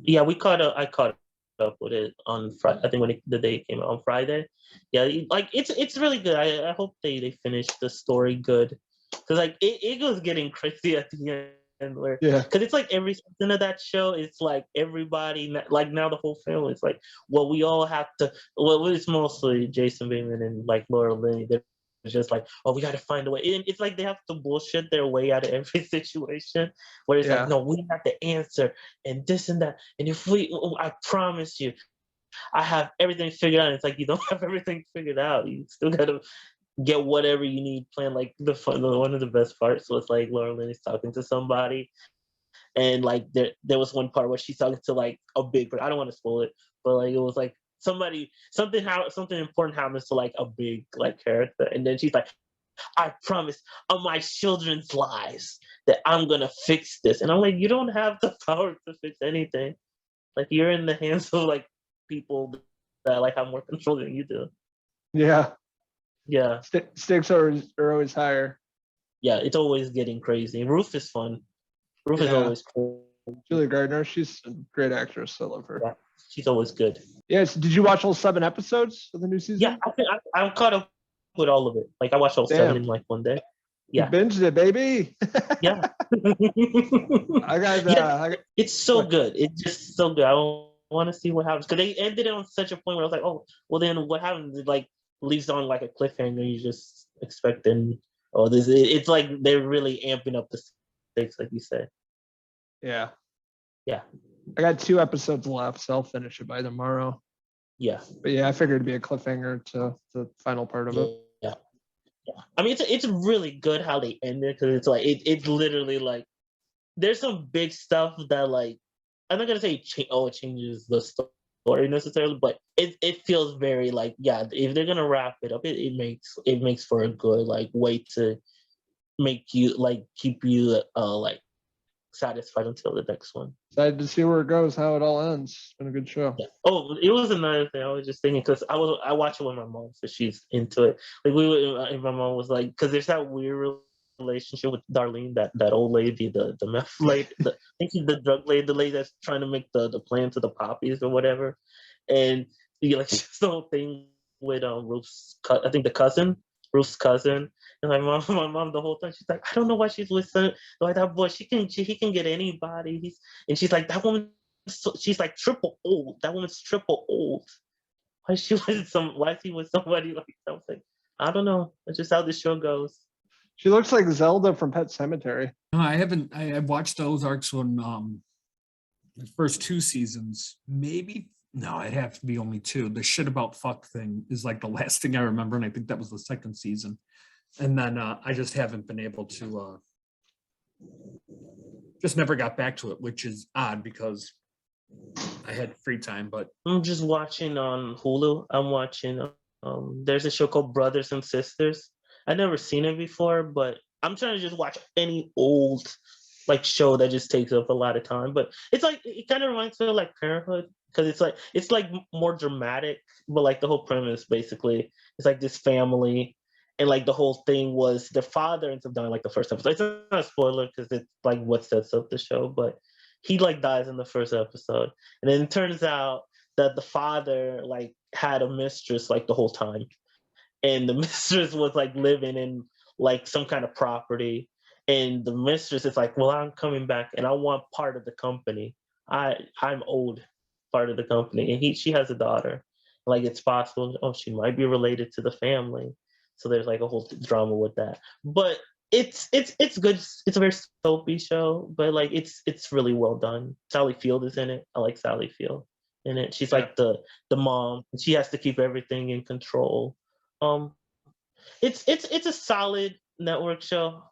We caught up. I caught up with it on Friday. I think the day it came out on Friday. Yeah, like it's really good. I hope they finish the story good, because like it was getting crazy at the end. Because it's like every season of that show, it's like everybody, like now the whole family, it's like, well, we all have to, well, it's mostly Jason Bateman and like Laura Linney. They're just like, oh, we got to find a way. And it's like they have to bullshit their way out of every situation, where it's like, no, we have to answer and this and that. And if I promise you, I have everything figured out. And it's like, you don't have everything figured out. You still got to get whatever you need planned. Like one of the best parts was like Laura Linney's talking to somebody, and like there was one part where she's talking to like a big, I don't want to spoil it, but like it was like something important happens to like a big like character, and then she's like, I promise on my children's lives that I'm gonna fix this. And I'm like, you don't have the power to fix anything. Like, you're in the hands of like people that like have more control than you do. Yeah. Stakes are always higher. Yeah, it's always getting crazy. Ruth is fun. Ruth is always cool. Julia Gardner, she's a great actress. I love her. Yeah, she's always good. Yes. Did you watch all 7 episodes of the new season? Yeah, I'm caught up with all of it. Like, I watched all 7 in like one day. Yeah. You binged it, baby. Yeah. It's so good. It's just so good. I want to see what happens, because they ended it on such a point where I was like, oh, well, then what happens? It like leaves on like a cliffhanger. You just expecting, oh, this. It's like they're really amping up the stakes, like you said. Yeah. Yeah. I got 2 episodes left, so I'll finish it by tomorrow. Yeah. But yeah, I figured it'd be a cliffhanger to the final part of it. Yeah. I mean, it's really good how they end it, because it's like it's literally like there's some big stuff that like, I'm not gonna say it changes the story necessarily, but it feels very like, yeah, if they're gonna wrap it up, it makes for a good like way to make you like keep you like satisfied until the next one. Excited to see where it goes, how it all ends. It's been a good show. Yeah. Oh, it was another thing I was just thinking, because I watch it with my mom, so she's into it. Like and my mom was like, because there's that weird relationship with Darlene, that old lady, the meth lady, I think she's the drug lady, the lady that's trying to make the plan to the poppies or whatever, and like just the whole thing with Ruth's Ruth's cousin. And my mom the whole time, she's like, I don't know why she's with like that boy. He can get anybody. And she's like, that woman. She's like triple old. That woman's triple old. Why is he with somebody like that? I was like, I don't know. That's just how this show goes. She looks like Zelda from Pet Sematary. No, I haven't. I watched those arcs on the first 2 seasons. Maybe no, it'd have to be only 2. The shit about fuck thing is like the last thing I remember, and I think that was the 2nd season. And then I just haven't been able to. Just never got back to it, which is odd because I had free time. But I'm just watching on Hulu. I'm watching. There's a show called Brothers and Sisters. I've never seen it before, but I'm trying to just watch any old like show that just takes up a lot of time. But it's like, it kind of reminds me of like Parenthood, because it's like more dramatic, but like the whole premise basically is like this family, and like the whole thing was the father ends up dying like the first episode. It's not a spoiler because it's like what sets up the show, but he like dies in the first episode, and then it turns out that the father like had a mistress like the whole time, and the mistress was like living in like some kind of property, and the mistress is like, well, I'm coming back and I want part of the company. I'm owed part of the company, and she has a daughter. Like, it's possible, she might be related to the family. So there's like a whole drama with that. But it's good. It's a very soapy show, but like it's really well done. Sally Field is in it. I like Sally Field in it. She's like the mom. She has to keep everything in control. It's a solid network show.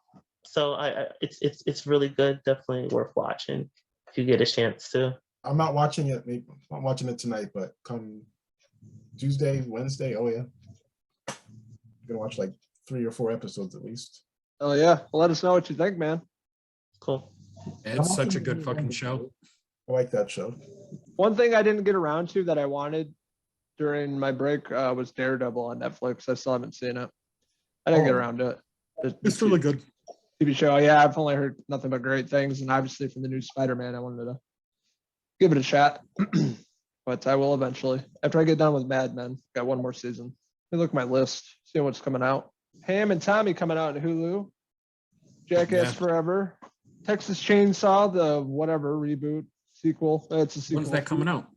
So it's really good. Definitely worth watching if you get a chance to. I'm not watching it. Maybe I'm not watching it tonight, but come Tuesday, Wednesday, oh yeah, I'm gonna watch like 3 or 4 episodes at least. Oh yeah. Well, let us know what you think, man. Cool. It's such a good fucking show. I like that show. One thing I didn't get around to that I wanted during my break was Daredevil on Netflix. I still haven't seen it. I didn't get around to it. It's really good. TV show. Yeah, I've only heard nothing but great things, and obviously from the new Spider-Man, I wanted to give it a shot. But I will eventually. After I get done with Mad Men, got one more season. Let me look at my list, see what's coming out. Ham and Tommy coming out in Hulu. Jackass Forever. Texas Chainsaw, the whatever reboot sequel. It's a sequel. When's that coming out?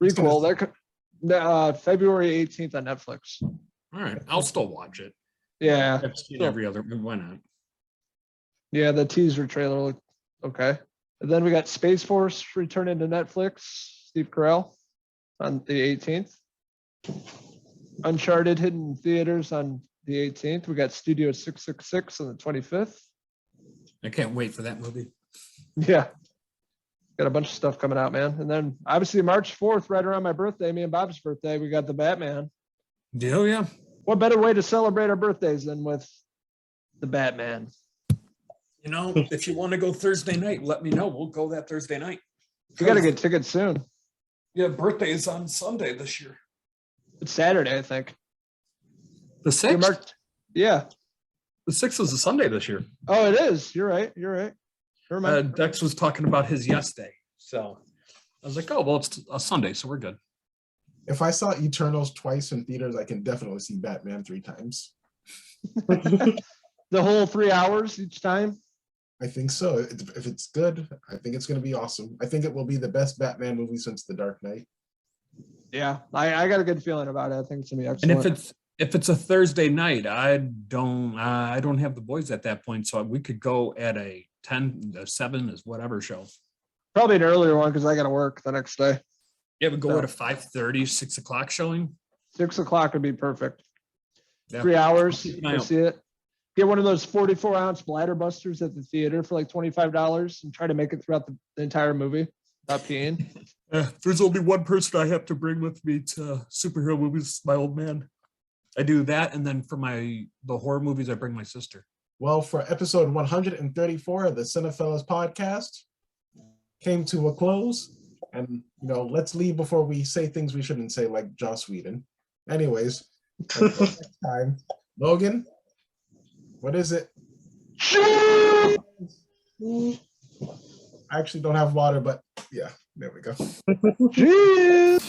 Prequel. February 18th on Netflix. All right, I'll still watch it. Yeah. I've seen every other. Why not? Yeah, the teaser trailer looked okay. And then we got Space Force returning to Netflix. Steve Carell on the 18th. Uncharted hitting theaters on the 18th. We got Studio 666 on the 25th. I can't wait for that movie. Yeah. Got a bunch of stuff coming out, man. And then obviously March 4th, right around my birthday, me and Bob's birthday, we got the Batman. Oh, yeah. What better way to celebrate our birthdays than with the Batman? You know, if you want to go Thursday night, let me know. We'll go that Thursday night. We got to get tickets soon. Yeah, birthday is on Sunday this year. It's Saturday, I think. The 6th? Yeah. The 6th is a Sunday this year. Oh, it is. You're right. Never mind. Dex was talking about his yes day. So I was like, oh, well, it's a Sunday, so we're good. If I saw Eternals twice in theaters, I can definitely see Batman 3 times. The whole 3 hours each time? I think so. If it's good, I think it's going to be awesome. I think it will be the best Batman movie since The Dark Knight. Yeah, I got a good feeling about it. I think it's gonna be excellent. And if it's a Thursday night, I don't have the boys at that point, so we could go at a 10, a 7 is whatever show. Probably an earlier one because I got to work the next day. Yeah, we go at a 5:30, 6 o'clock showing. 6 o'clock would be perfect. Yeah. 3 hours. Keep an eye I out. see it. Get one of those 44-ounce bladder busters at the theater for like $25 and try to make it throughout the entire movie without peeing. There's only one person I have to bring with me to superhero movies, my old man. I do that, and then for the horror movies, I bring my sister. Well, for episode 134 of the Cinephellas podcast came to a close. And, let's leave before we say things we shouldn't say, like Joss Whedon. Anyways, until next time, Logan, what is it? I actually don't have water, but yeah, there we go. Cheers.